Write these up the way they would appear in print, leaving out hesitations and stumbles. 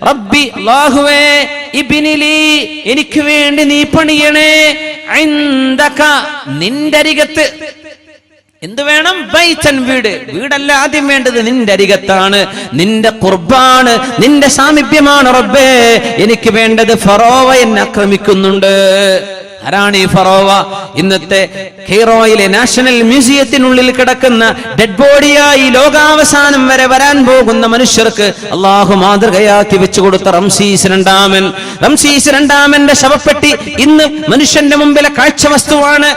റബ്ബി അല്ലാഹുവേ ഇബ്നിലി എനിക്ക് വേണ്ടി നീ പണിയണേ ഇൻദക നിന്റെ അരികത്ത്. എന്ത് വേണം? ബൈതൻ വീട്. വീടല്ല ആദ്യം വേണ്ടത്, നിന്റെ അരികത്താണ്, നിന്റെ ഖുർബാണ്, നിന്റെ സാമീപ്യമാണ് റബ്ബേ എനിക്ക് വേണ്ടത്. ഫറോവ എന്നെ ആക്രമിക്കുന്നുണ്ട്. ആരാണ് ഈ ഫറോവ? ഇന്നത്തെ കെയ്റോയിലെ നാഷണൽ മ്യൂസിയത്തിനുള്ളിൽ കിടക്കുന്ന ഡെഡ് ബോഡിയായി ലോകാവസാനം വരെ വരാൻ പോകുന്ന മനുഷ്യർക്ക് അള്ളാഹു മാതൃകയാക്കി വെച്ചു കൊടുത്ത റംസീസ് രണ്ടാമന്റെ ശവപ്പെട്ടി ഇന്ന് മനുഷ്യന്റെ മുമ്പിലെ കാഴ്ച വസ്തുവാണ്.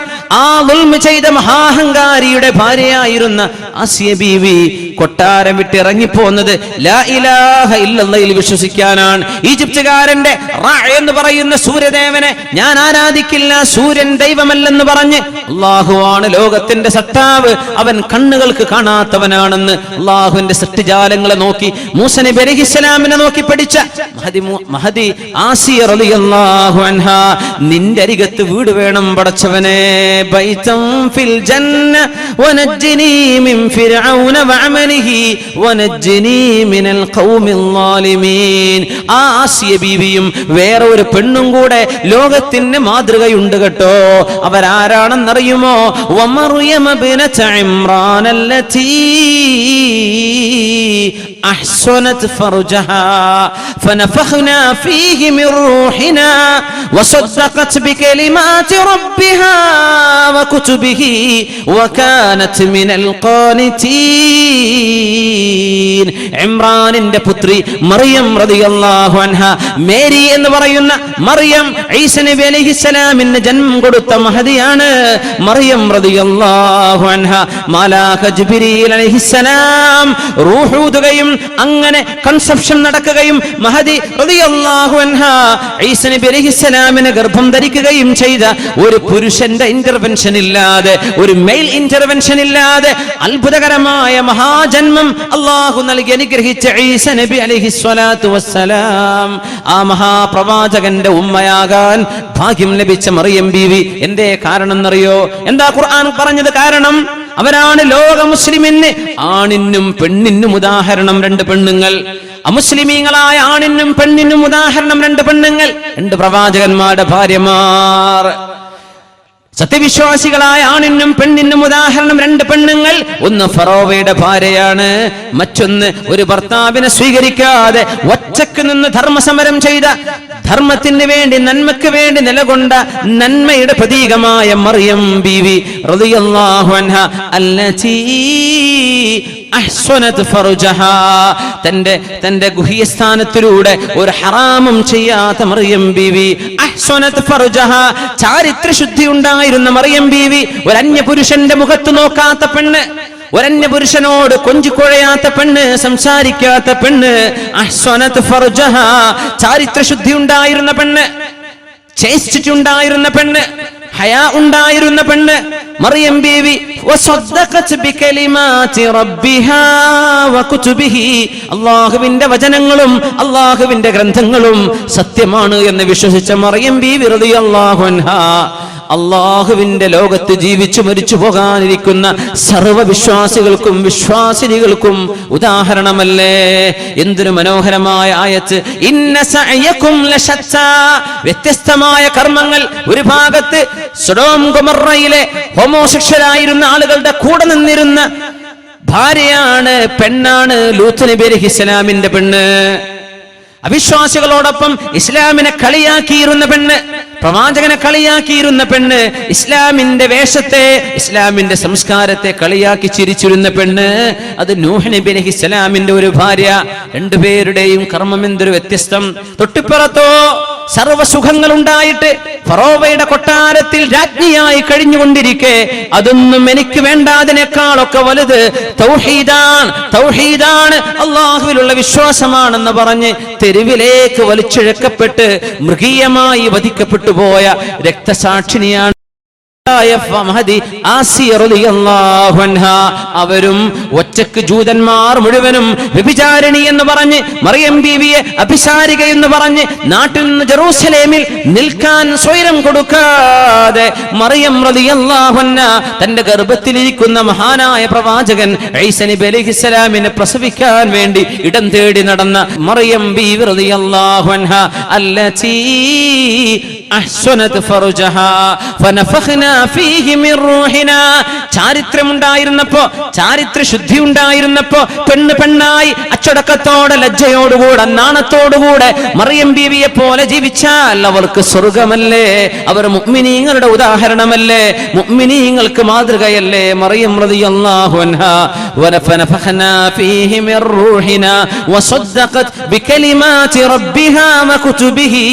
ആ ദുൽമ ചെയ്ത മഹാഹങ്കാരിയുടെ ഭാര്യയായിരുന്ന ആസിയ ബീവി കൊട്ടാരം വിട്ട് ഇറങ്ങിപ്പോന്നത് ലാ ഇലാഹ ഇല്ലല്ലാഹയിൽ വിശ്വസിക്കാനാണ്. ഈജിപ്തുകാരന്റെ റാ എന്ന് പറയുന്ന സൂര്യദേവനെ ഞാൻ ആരാധിക്കില്ല, സൂര്യൻ ദൈവമല്ലെന്ന് പറഞ്ഞ് അള്ളാഹുവാണ് ലോകത്തിന്റെ സത്താവ്, അവൻ കണ്ണുകൾക്ക് കാണാത്തവനാണെന്ന് അള്ളാഹുവിന്റെ സൃഷ്ടിജാലങ്ങളെ നോക്കി മൂസ നബി അലൈഹിസ്സലാമിനെ നോക്കി പഠിച്ച മഹദി ആസിയ റളിയല്ലാഹു അൻഹാ നിന്റെ അരികത്ത് വീട് വേണം പടച്ചവനെ. ബൈതൻ ഫിൽ ജന്ന വനജ്ജിനി മിൻ ഫിർഔന വഅമലിഹി വനജ്ജിനി മിനൽ ഖൗമിൽ ളാലിമീൻ. ആ ആസിയ ബീവിയും വേറെ ഒരു പെണ്ണും കൂടെ ലോകത്തിന് മാതൃകയുണ്ട് കേട്ടോ. അവരാരാണെന്നറിയുമോ? വമറിയമ ബിനത ഇമ്രാൻ അല്ലതി അഹ്സനത് ഫർജഹാ ഫനഫഖ്നാ ഫീഹി മിൻ റൂഹിനാ വസദ്ദഖത് ബികലിമാതി റബ്ബിഹാ വകുതുബിഹി വകാനത് മിനൽ ഖാനിതീൻ. ഇമ്രാനിന്റെ പുത്രി മറിയം റളിയല്ലാഹു അൻഹാ, മേരി എന്ന് പറയുന്ന മറിയം ഈസ നബി അലൈഹിസ്സലാമിന് ജന്മം കൊടുത്ത മഹദിയാണ് മറിയം റളിയല്ലാഹു അൻഹാ. മാലാഖ ജിബ്രീൽ അലൈഹിസ്സലാം റൂഹൂതുകയും അങ്ങനെ കൺസെപ്ഷൻ നടക്കുകയും മഹദി റളിയല്ലാഹു അൻഹാ ഈസ നബി അലൈഹിസ്സലാമിനെ ഗർഭം ധരിക്കുകയും ചെയ്ത ഒരു പുരുഷന്റെ ഇന്റർവെൻഷൻ ഇല്ലാതെ, ഒരു മെയിൽ ഇന്റർവെൻഷൻ ഇല്ലാതെ അത്ഭുതകരമായ മഹാജന്മം അല്ലാഹു നൽകി അനുഗ്രഹിച്ച ഈസ നബി അലൈഹിസ്സലാത്തു വസ്സലാം, ആ മഹാപ്രവാചകന്റെ ഉമ്മയാകാൻ ഭാഗ്യം ലഭിച്ച മറിയം ബീവി. എന്തേ കാരണം എന്നറിയോ? എന്താ ഖുർആൻ പറഞ്ഞത് കാരണം? അവരാണ് ലോക മുസ്ലിമിന് ആണിനും പെണ്ണിനും ഉദാഹരണം രണ്ട് പെണ്ണുങ്ങൾ. അമുസ്ലിമീങ്ങളായ ആണിനും പെണ്ണിനും ഉദാഹരണം രണ്ട് പെണ്ണുങ്ങൾ, രണ്ട് പ്രവാചകന്മാരുടെ ഭാര്യമാർ. സത്യവിശ്വാസികളായ ആണിനും പെണ്ണിനും ഉദാഹരണം രണ്ട് പെണ്ണുങ്ങൾ. ഒന്ന് ഫറോവയുടെ ഭാര്യയാണ്, മറ്റൊന്ന് ഒരു ഭർത്താവിനെ സ്വീകരിക്കാതെ ഒറ്റക്ക് നിന്ന് ധർമ്മസമരം ചെയ്ത, ധർമ്മത്തിന് വേണ്ടി നന്മയ്ക്ക് വേണ്ടി നിലകൊണ്ട നന്മയുടെ പ്രതീകമായ മറിയം ബീവി റളിയല്ലാഹു അൻഹാ അല്ലതി അഹ്സനത് ഫർജഹാ. തന്റെ ഗുഹ്യസ്ഥാനത്തിലൂടെ ഒരു ഹറാമും ചെയ്യാത്ത മറിയം ബീവി. അഹ്സനത് ഫർജഹാ, ചാരിത്രശുദ്ധി ഉണ്ടായിരുന്ന മറിയം ബീവി. ഒരു അന്യപുരുഷന്റെ മുഖത്ത് നോക്കാത്ത പെണ്ണ്, ഒരന്യ പുരുഷനോട് കൊഞ്ചിക്കൊഴയാത്ത പെണ്ണ്, സംസാരിക്കാത്ത പെണ്ണ്. അഹ്സനത് ഫർജഹാ, ചാരിത്രശുദ്ധി ഉണ്ടായിരുന്ന പെണ്ണ്, ചേഷ്ടിറ്റി ഉണ്ടായിരുന്ന പെണ്ണ്, ഹയാ ഉണ്ടായിരുന്ന പെണ്ണ് മറിയം ബീവി. വസദ്ദഖത് ബികലിമാതി റബ്ബിഹാ വകുതുബിഹി, അല്ലാഹുവിന്റെ വചനങ്ങളും അല്ലാഹുവിന്റെ ഗ്രന്ഥങ്ങളും സത്യമാണ് എന്ന് വിശ്വസിച്ച മറിയം ബീവി റളിയല്ലാഹു അൻഹാ അള്ളാഹുവിന്റെ ലോകത്ത് ജീവിച്ചു മരിച്ചു പോകാനിരിക്കുന്ന സർവ്വവിശ്വാസികൾക്കും വിശ്വാസിനികൾക്കും ഉദാഹരണമല്ലേ? എന്തൊരു മനോഹരമായ ആയത്ത്. ഇന്ന സഅയകും ലശത്താ, വ്യത്യസ്തമായ കർമ്മങ്ങൾ. ഒരു ഭാഗത്ത് സൊഡോം ഗൊമൊറയിലെ ഹോമോസെക്ഷലായിരുന്ന ആളുകളുടെ കൂടെ നിന്നിരുന്ന ഭാര്യയാണ്, പെണ്ണാണ് ലൂത്ത് നബി അലൈഹിസ്സലാമിന്റെ പെണ്ണ്. അവിശ്വാസികളോടൊപ്പം ഇസ്ലാമിനെ കളിയാക്കിയിരുന്ന പെണ്ണ്, പ്രവാചകനെ കളിയാക്കിയിരുന്ന പെണ്ണ്, ഇസ്ലാമിന്റെ വേഷത്തെ, ഇസ്ലാമിന്റെ സംസ്കാരത്തെ കളിയാക്കി ചിരിച്ചിരുന്ന പെണ്ണ്, അത് നൂഹ് നബി അലൈഹിസ്സലാമിന്റെ ഒരു ഭാര്യ. രണ്ടുപേരുടെയും കർമ്മം എന്തൊരു വ്യത്യസ്തം. തൊട്ടിപ്പുറത്തോ സർവ്വസുഖങ്ങൾ ഉണ്ടായിട്ട് ഫറോവയുടെ കൊട്ടാരത്തിൽ രാജ്ഞിയായി കഴിഞ്ഞുകൊണ്ടിരിക്കെ അതൊന്നും എനിക്ക് വേണ്ടാതിനേക്കാളൊക്കെ വലുത് തൗഹീദാണ്, അള്ളാഹുവിലുള്ള വിശ്വാസമാണെന്ന് പറഞ്ഞ് തെരുവിലേക്ക് വലിച്ചിഴക്കപ്പെട്ട് മൃഗീയമായി വധിക്കപ്പെട്ടു പോയ രക്തസാക്ഷിണിയാണ് അവരും ഒറ്റക്ക് ജൂതന്മാർ മുഴുവനും വ്യഭിചാരിണി എന്ന് പറഞ്ഞ് മറിയം ബീവിയെ അഭിസാരിക എന്ന് പറഞ്ഞ് നാട്ടിൽ നിന്ന് ജെറൂസലേമിൽ നിൽക്കാൻ സ്വൈരം കൊടുക്കാതെ മറിയം റളിയല്ലാഹു അൻഹ തന്റെ ഗർഭത്തിലിരിക്കുന്ന മഹാനായ പ്രവാചകൻ ഈസാ നബി അലൈഹിസ്സലാമിനെ പ്രസവിക്കാൻ വേണ്ടി ഇടം തേടി നടന്ന മറിയം ബീവി റളിയല്ലാഹു അൻഹ അല്ലതി അഹ്സനത് ഫർജഹാ ഫനഫഖ്നാ ഫീഹി മിർ റൂഹിനാ. ചാരിത്രമുണ്ടായിരുന്നപ്പോ, ചാരിത്ര ശുദ്ധി ഉണ്ടായിരുന്നപ്പോ പെണ്ണായി അച്ചടക്കത്തോടെ ലജ്ജയോടുകൂടെ നാണത്തോടുകൂടെ മറിയം ബീവിയെ പോലെ ജീവിച്ചാൽ അവർക്ക് സ്വർഗമല്ലേ? അവർ മുഅ്മിനീങ്ങളുടെ ഉദാഹരണമല്ലേ? മുഅ്മിനീങ്ങൾക്ക് മാതൃകയല്ലേ മറിയം റളിയല്ലാഹു അൻഹാ? വനഫഖ്നാ ഫീഹി മിർ റൂഹിനാ വസദ്ദഖത് ബികലിമാതി റബ്ബിഹാ വകുതുബിഹി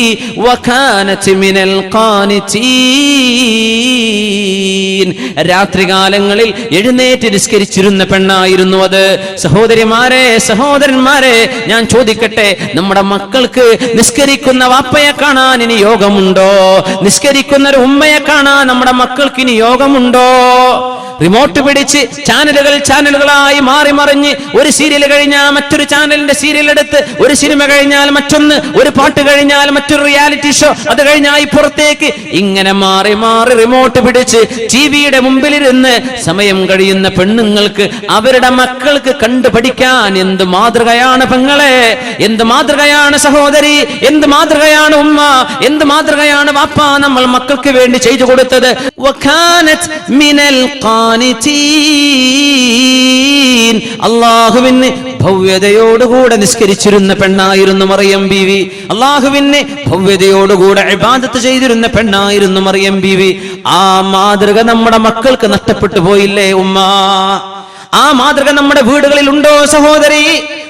വകാനത് മിനൽ ഖാനിതീൻ. രാത്രികാലങ്ങളിൽ എഴുന്നേറ്റ് നിസ്കരിച്ചിരുന്ന പെണ്ണായിരുന്നു അത്. സഹോദരിമാരെ, സഹോദരന്മാരെ, ഞാൻ ചോദിക്കട്ടെ, നമ്മുടെ മക്കൾക്ക് നിസ്കരിക്കുന്ന വാപ്പയെ കാണാൻ ഇനി യോഗമുണ്ടോ? നിസ്കരിക്കുന്ന ഒരു ഉമ്മയെ കാണാൻ നമ്മുടെ മക്കൾക്ക് ഇനി യോഗമുണ്ടോ? റിമോട്ട് പിടിച്ച് ചാനലുകളായി മാറി മറിഞ്ഞ് ഒരു സീരിയൽ കഴിഞ്ഞാൽ മറ്റൊരു ചാനലിന്റെ സീരിയൽ എടുത്ത്, ഒരു സിനിമ കഴിഞ്ഞാൽ മറ്റൊന്ന്, ഒരു പാട്ട് കഴിഞ്ഞാൽ മറ്റൊരു റിയാലിറ്റി ഷോ, അത് കഴിഞ്ഞാൽ പുറത്തേക്ക്, ഇങ്ങനെ മാറി മാറി റിമോട്ട് പിടിച്ച് ടിവിയുടെ മുമ്പിലിരുന്ന് സമയം കഴിയുന്ന പെണ്ണുങ്ങൾക്ക് അവരുടെ മക്കൾക്ക് കണ്ടു പഠിക്കാൻ എന്ത് മാതൃകയാണ് പെങ്ങളെ, എന്ത് മാതൃകയാണ് സഹോദരി, എന്ത് മാതൃകയാണ് ഉമ്മ, എന്ത് മാതൃകയാണ് വാപ്പ നമ്മൾ മക്കൾക്ക് വേണ്ടി ചെയ്തു കൊടുത്തത്. വകാനത് മിനൽ ഖാനിതീൻ. അല്ലാഹുവിന് ഭവ്യതയോടുകൂടെ നിസ്കരിച്ചിരുന്ന പെണ്ണായിരുന്നു മറിയം ബീവി. അല്ലാഹുവിന് ഭവ്യതയോടുകൂടെ ഇബാദത്ത് ചെയ്തിരുന്ന പെണ്ണായിരുന്നു മറിയം ബീവി. ആ മാതൃക നമ്മുടെ മക്കൾക്ക് നഷ്ടപ്പെട്ടു പോയില്ലേ ഉമ്മ? ആ മാതൃക നമ്മുടെ വീടുകളിൽ ഉണ്ടോ സഹോദരി?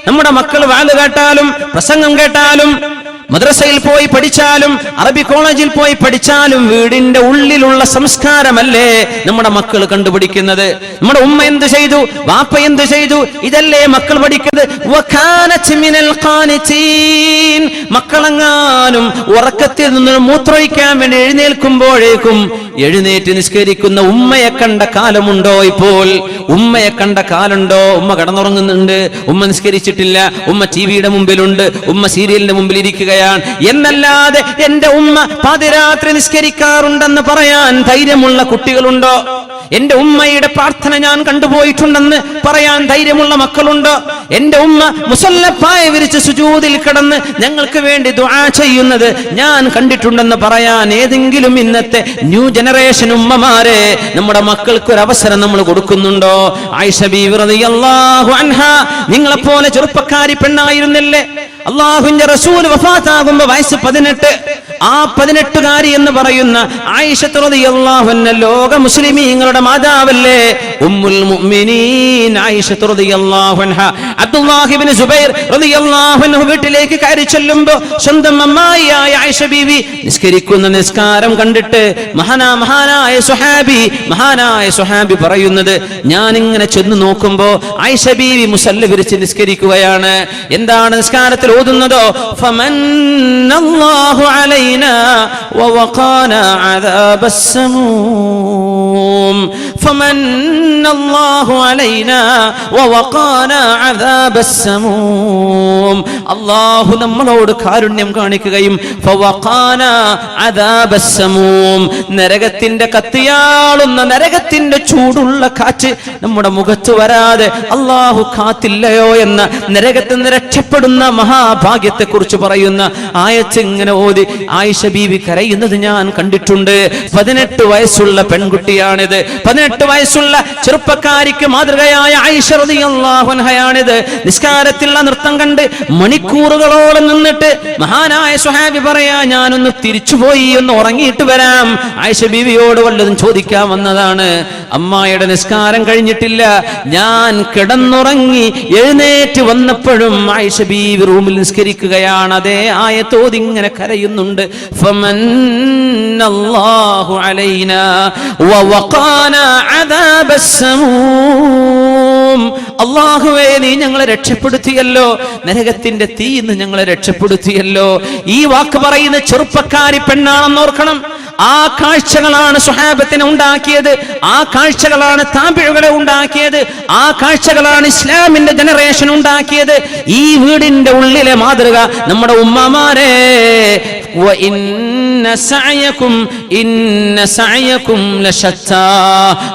നമ്മുടെ മക്കൾ വാല് കേട്ടാലും പ്രസംഗം കേട്ടാലും മദ്രസയിൽ പോയി പഠിച്ചാലും അറബി കോളേജിൽ പോയി പഠിച്ചാലും വീടിന്റെ ഉള്ളിലുള്ള സംസ്കാരമല്ലേ നമ്മുടെ മക്കൾ കണ്ടുപിടിക്കുന്നത്? നമ്മുടെ ഉമ്മ എന്ത് ചെയ്തു, വാപ്പ എന്ത് ചെയ്തു, ഇതല്ലേ മക്കൾ പഠിക്കുന്നത്. വകാനത് മിനൽ ഖാനിതീൻ. മക്കളെങ്ങാനും ഉറക്കത്തിൽ നിന്ന് മൂത്രമൊഴിക്കാൻ വേണ്ടി എഴുന്നേൽക്കുമ്പോഴേക്കും എഴുന്നേറ്റ് നിസ്കരിക്കുന്ന ഉമ്മയെ കണ്ട കാലമുണ്ടോ? ഇപ്പോൾ ഉമ്മയെ കണ്ട കാലുണ്ടോ? ഉമ്മ കടന്നുറങ്ങുന്നുണ്ട്, ഉമ്മ നിസ്കരിച്ചിട്ടില്ല, ഉമ്മ ടിവിയുടെ മുമ്പിലുണ്ട്, ഉമ്മ സീരിയലിന്റെ മുമ്പിൽ ഇരിക്കുകയാണ് എന്നല്ലാതെ എന്റെ ഉമ്മ പാതിരാത്രി നിസ്കരിക്കാറുണ്ടെന്ന് പറയാൻ ധൈര്യമുള്ള കുട്ടികളുണ്ടോ? എന്റെ ഉമ്മയുടെ പ്രാർത്ഥന ഞാൻ കണ്ടുപോയിട്ടുണ്ടെന്ന് പറയാൻ ധൈര്യമുള്ള മക്കളുണ്ടോ? എന്റെ ഉമ്മ മുസല്ലപ്പായ വിരിച്ച് സുജൂദിൽ കിടന്ന് ഞങ്ങൾക്ക് വേണ്ടി ദുആ ചെയ്യുന്നത് ഞാൻ കണ്ടിട്ടുണ്ടെന്ന് പറയാൻ ഏതെങ്കിലും ഇന്നത്തെ ന്യൂ ജനറേഷൻ ഉമ്മമാരെ നമ്മുടെ മക്കൾക്ക് ഒരു അവസരം നമ്മൾ കൊടുക്കുന്നുണ്ടോ? ആയിഷ ബീവി റളിയല്ലാഹു അൻഹാ നിങ്ങളെപ്പോലെ ചെറുപ്പക്കാരി പെണ്ണായിരുന്നില്ലേ? അല്ലാഹുവിന്റെ റസൂൽ വഫാത്താകുമ്പോൾ വയസ്സ് 18. ആ 18കാരി എന്ന് പറയുന്ന ആയിഷ റളിയല്ലാഹു അൻഹ ലോക മുസ്ലിമീങ്ങളുടെ മാതാവല്ലേ? ഉമ്മുൽ മുഅ്മിനീൻ ആയിഷ റളിയല്ലാഹു അൻഹ അബ്ദുല്ലാഹ് ഇബ്നു സുബൈർ റളിയല്ലാഹു അൻഹു വീട്ടിലേക്ക് കയറി ചെല്ലുമ്പോൾ സ്വന്തം അമ്മായിയായ ആയിഷ ബീവി നിസ്കരിക്കുന്ന നിസ്കാരം കണ്ടിട്ട് മഹാനായ സ്വഹാബി പറയുന്നത്, ഞാൻ ഇങ്ങനെ ചെന്ന് നോക്കുമ്പോൾ ആയിഷ ബീവി മുസല്ല വിരിച്ച് നിസ്കരിക്കുകയാണ്. എന്താണ് നിസ്കാരത്തിൽ ഓതുന്നതോ? ഫമന്നല്ലാഹു അലൈനാ വവഖാനാ അദാബസ്സമൂം. ഫമന്നല്ലാഹു അലൈനാ വവഖാനാ അദാബസ്സമൂം. അല്ലാഹു നമ്മളോട് കാരുണ്യം കാണിക്കുകയും ഫവഖാനാ അദാബസ്സമൂം, നരകത്തിന്റെ കത്തിയാളുന്ന നരകത്തിന്റെ ചൂടുള്ള കാറ്റ് നമ്മുടെ മുഖത്ത് വരാതെ അല്ലാഹു കാത്തില്ലയോ എന്ന നരകത്തിൽ നിന്ന് രക്ഷപ്പെടുന്ന മഹാഭാഗ്യത്തെ കുറിച്ച് പറയുന്ന ആയത്ത് ഇങ്ങനെ ഓതി ആയിഷ ബീവി കരയുന്നത് ഞാൻ കണ്ടിട്ടുണ്ട്. 18 വയസ്സുള്ള പെൺകുട്ടിയാണിത്. 18 വയസ്സുള്ള ചെറുപ്പക്കാരിക്ക് മാതൃകയായ ആയിഷ റളിയല്ലാഹു അൻഹയാണിത്. നിസ്കാരത്തിലുള്ള നൃത്തം കണ്ട് മണിക്കൂറുകളോളം നിന്നിട്ട് മഹാനായ സ്വഹാബി പറയാ, ഞാനൊന്ന് തിരിച്ചുപോയി ഒന്ന് ഉറങ്ങിയിട്ട് വരാം. ആയിഷ ബീവിയോട് വല്ലതും ചോദിക്കാൻ വന്നതാണ്. അമ്മായിയുടെ നിസ്കാരം കഴിഞ്ഞിട്ടില്ല, ഞാൻ കിടന്നുറങ്ങി എഴുന്നേറ്റ് വന്നപ്പോഴും ആയിഷ ബീവി റൂമിൽ നിസ്കരിക്കുകയാണ്. അതേ ആയത്തോതി ഇങ്ങനെ കരയുന്നുണ്ട്. ഫമന്നല്ലാഹു അലൈനാ വവഖാനാ അദാബസ്സമൂം. അല്ലാഹുവേ, നീ ഞങ്ങളെ രക്ഷപ്പെടുത്തിയല്ലോ, നരകത്തിന്റെ തീയിൽ നിന്ന് ഞങ്ങളെ രക്ഷപ്പെടുത്തിയല്ലോ. ഈ വാക്ക് പറയുന്ന ചെറുപ്പക്കാരി പെണ്ണാണെന്ന് ഓർക്കണം. ആ കാഴ്ചകളാണ് സ്വഹാബത്തിനെ ഉണ്ടാക്കിയത്, ആ കാഴ്ചകളാണ് താബിഈകളെ ഉണ്ടാക്കിയത്, ആ കാഴ്ചകളാണ് ഇസ്ലാമിന്റെ ജനറേഷൻ ഉണ്ടാക്കിയത്. ഈ വീടിന്റെ ഉള്ളിലെ മാതൃക നമ്മുടെ ഉമ്മമാരെ,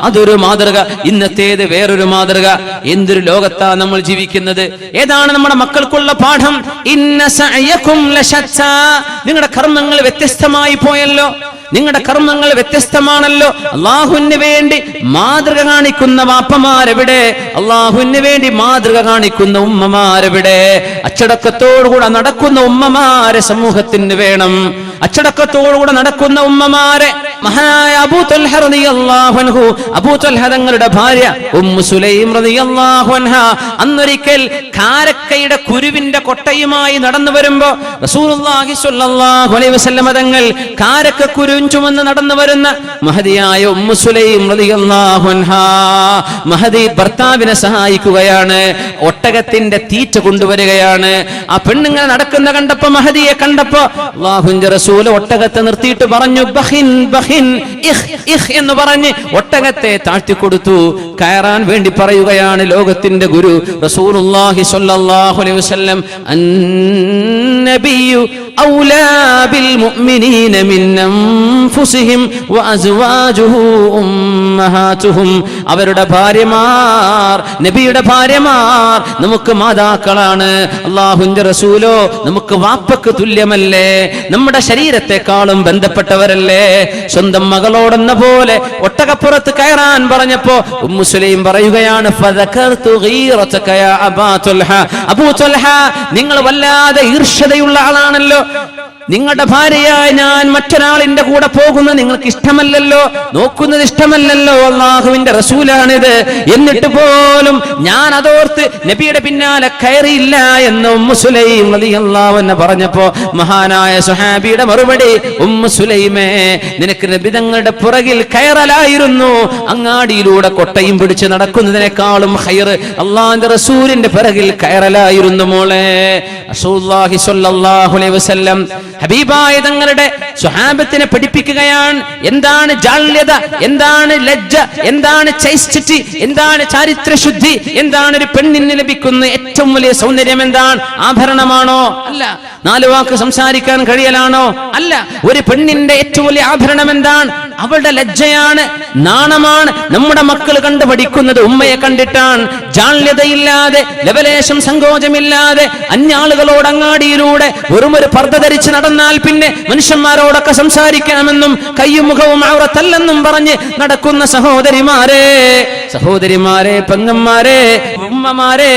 അതൊരു മാതൃക, ഇന്നത്തേത് വേറൊരു മാതൃക. എന്തൊരു ലോകത്താ നമ്മൾ ജീവിക്കുന്നത്? ഏതാണ് നമ്മുടെ മക്കൾക്കുള്ള പാഠം? ഇന്ന സഅയകും ലശത്താ, നിങ്ങളുടെ കർമ്മങ്ങൾ വ്യത്യസ്തമായി പോയല്ലോ, നിങ്ങളുടെ കർമ്മങ്ങൾ വ്യത്യസ്തമാണല്ലോ. അള്ളാഹുവിന് വേണ്ടി മാതൃക കാണിക്കുന്ന വാപ്പമാരെവിടെ? അള്ളാഹുവിന് വേണ്ടി മാതൃക കാണിക്കുന്ന ഉമ്മമാരെവിടെ? അച്ചടക്കത്തോടുകൂടെ നടക്കുന്ന ഉമ്മമാരെ സമൂഹത്തിന് വേണം. അച്ചടക്കത്തോടുകൂടെ നടക്കുന്ന ഉമ്മമാരെ. മഹാനായ അബൂ ത്വൽഹ റളിയല്ലാഹു അൻഹു, അബൂ ത്വൽഹ തങ്ങളുടെ ഭാര്യ ഉമ്മു സുലൈം റളിയല്ലാഹു അൻഹ അന്നൊരിക്കൽ കാരക്കയുടെ കുരുവിന്റെ കൊട്ടയുമായി നടന്നു വരുമ്പോ റസൂലുള്ളാഹി സ്വല്ലല്ലാഹു അലൈഹി വസല്ലം തങ്ങൾ കാരക്ക കുരു ചുമന്ന് നടന്നു വരുന്ന മഹദിയായ ഉമ്മു സുലൈം റളിയല്ലാഹു അൻഹ, മഹദി ഭർത്താവിനെ സഹായിക്കുകയാണ്, ഒട്ടകത്തിന്റെ തീറ്റ കൊണ്ടുവരികയാണ്. ആ പെണ്ണുങ്ങൾ നടക്കുന്ന കണ്ടപ്പോ, മഹദിയെ കണ്ടപ്പോ അല്ലാഹുവിന്റെ റസൂൽ ഒട്ടകത്തെ നിർത്തിയിട്ട് പറഞ്ഞു, ബഹിൻ ബഹിൻ ഇഖ് ഇഖ് എന്ന് പറഞ്ഞ് ഒട്ടകത്തെ താഴ്ത്തിക്കൊടുത്തു. കയറാൻ വേണ്ടി പറയുകയാണ് ലോകത്തിന്റെ ഗുരു റസൂലുള്ളാഹി സ്വല്ലല്ലാഹു അലൈഹി വസല്ലം, അന്നബിയു ഔലാ ബിൽ മുഅ്മിനീന മിൻ അൻഫുസിഹിം വഅസ്വാജുഹു ഉമ്മഹാതുഹും. അവരുടെ ഭാര്യമാർ, നബിയുടെ ഭാര്യമാർ നമുക്ക് മാതാക്കളാണ്. അല്ലാഹുവിന്റെ റസൂലോ നമുക്ക് വാപ്പക്ക് തുല്യമല്ലേ? നമ്മുടെ ശരീരത്തെക്കാളും ബന്ധപ്പെട്ടവരല്ലേ? സ്വന്തം മകളോടെന്ന പോലെ ഒട്ടകപ്പുറത്ത് കയറാൻ പറഞ്ഞപ്പോ ഉമ്മു സുലൈം പറയുകയാണ്, ഫദകർതു ഗീറതക യാ അബാ ത്വൽഹ, അബൂ ത്വൽഹ നിങ്ങൾ വല്ലാതെ ഈർഷ്യതയുള്ള ആളാണല്ലോ, നിങ്ങളുടെ ഭാര്യയായ ഞാൻ മറ്റൊരാളിന്റെ കൂടെ പോകുന്നത് നിങ്ങൾക്ക് ഇഷ്ടമല്ലല്ലോ, നോക്കുന്നത് ഇഷ്ടമല്ലല്ലോ, അള്ളാഹുവിന്റെ റസൂലാണിത്, എന്നിട്ട് പോലും ഞാൻ അതോർത്ത് നബിയുടെ പിന്നാലെ കയറിയില്ല എന്ന് ഉമ്മു സുലൈം റളിയല്ലാഹു അൻഹ പറഞ്ഞപ്പോ മഹാനായ സ്വഹാബിയുടെ മറുപടി, ഉമ്മു സുലൈമേ നിനക്ക് നബി തങ്ങളുടെ പുറകിൽ കയറലായിരുന്നു, അങ്ങാടിയിലൂടെ കൊട്ടയും പിടിച്ച് നടക്കുന്നതിനേക്കാളും ഖൈർ അള്ളാഹുവിന്റെ റസൂലിന്റെ പിറകിൽ കയറലായിരുന്നു മോളെ. റസൂലുള്ളാഹി സ്വല്ലല്ലാഹു അലൈഹി വസല്ലം ഹബീബായ തങ്ങളുടെ സ്വഹാബത്തിനെ പഠിപ്പിക്കുകയാണ്. എന്താണ് ജാള്യത, എന്താണ് ലജ്ജ, എന്താണ് ചൈസ്റ്റിറ്റി, എന്താണ് ചാരിത്രശുദ്ധി, എന്താണ് ഒരു പെണ്ണിന് ലഭിക്കുന്ന ഏറ്റവും വലിയ സൗന്ദര്യം? എന്താണ്? ആഭരണമാണോ? അല്ല. 4 വാക്ക് സംസാരിക്കാൻ കഴിയലാണോ? അല്ല. ഒരു പെണ്ണിന്റെ ഏറ്റവും വലിയ ആഭരണം എന്താണ്? അവളുടെ ലജ്ജയാണ്, നാണമാണ്. നമ്മുടെ മക്കൾ കണ്ടു പഠിക്കുന്നത് ഉമ്മയെ കണ്ടിട്ടാണ്. ജാള്യതയില്ലാതെ, ലവലേശം സങ്കോചമില്ലാതെ അന്യാളുകളോട് അങ്ങാടിയിലൂടെ വെറുമൊരു പർദ്ദ ധരിച്ച് നടന്നാൽ പിന്നെ മനുഷ്യന്മാരോടൊക്കെ സംസാരിക്കാമെന്നും കയ്യും മുഖവും ഔറത്തല്ലെന്നും പറഞ്ഞ് നടക്കുന്ന സഹോദരിമാരെ, സഹോദരിമാരെ, പെങ്ങന്മാരെ, ഉമ്മമാരെ,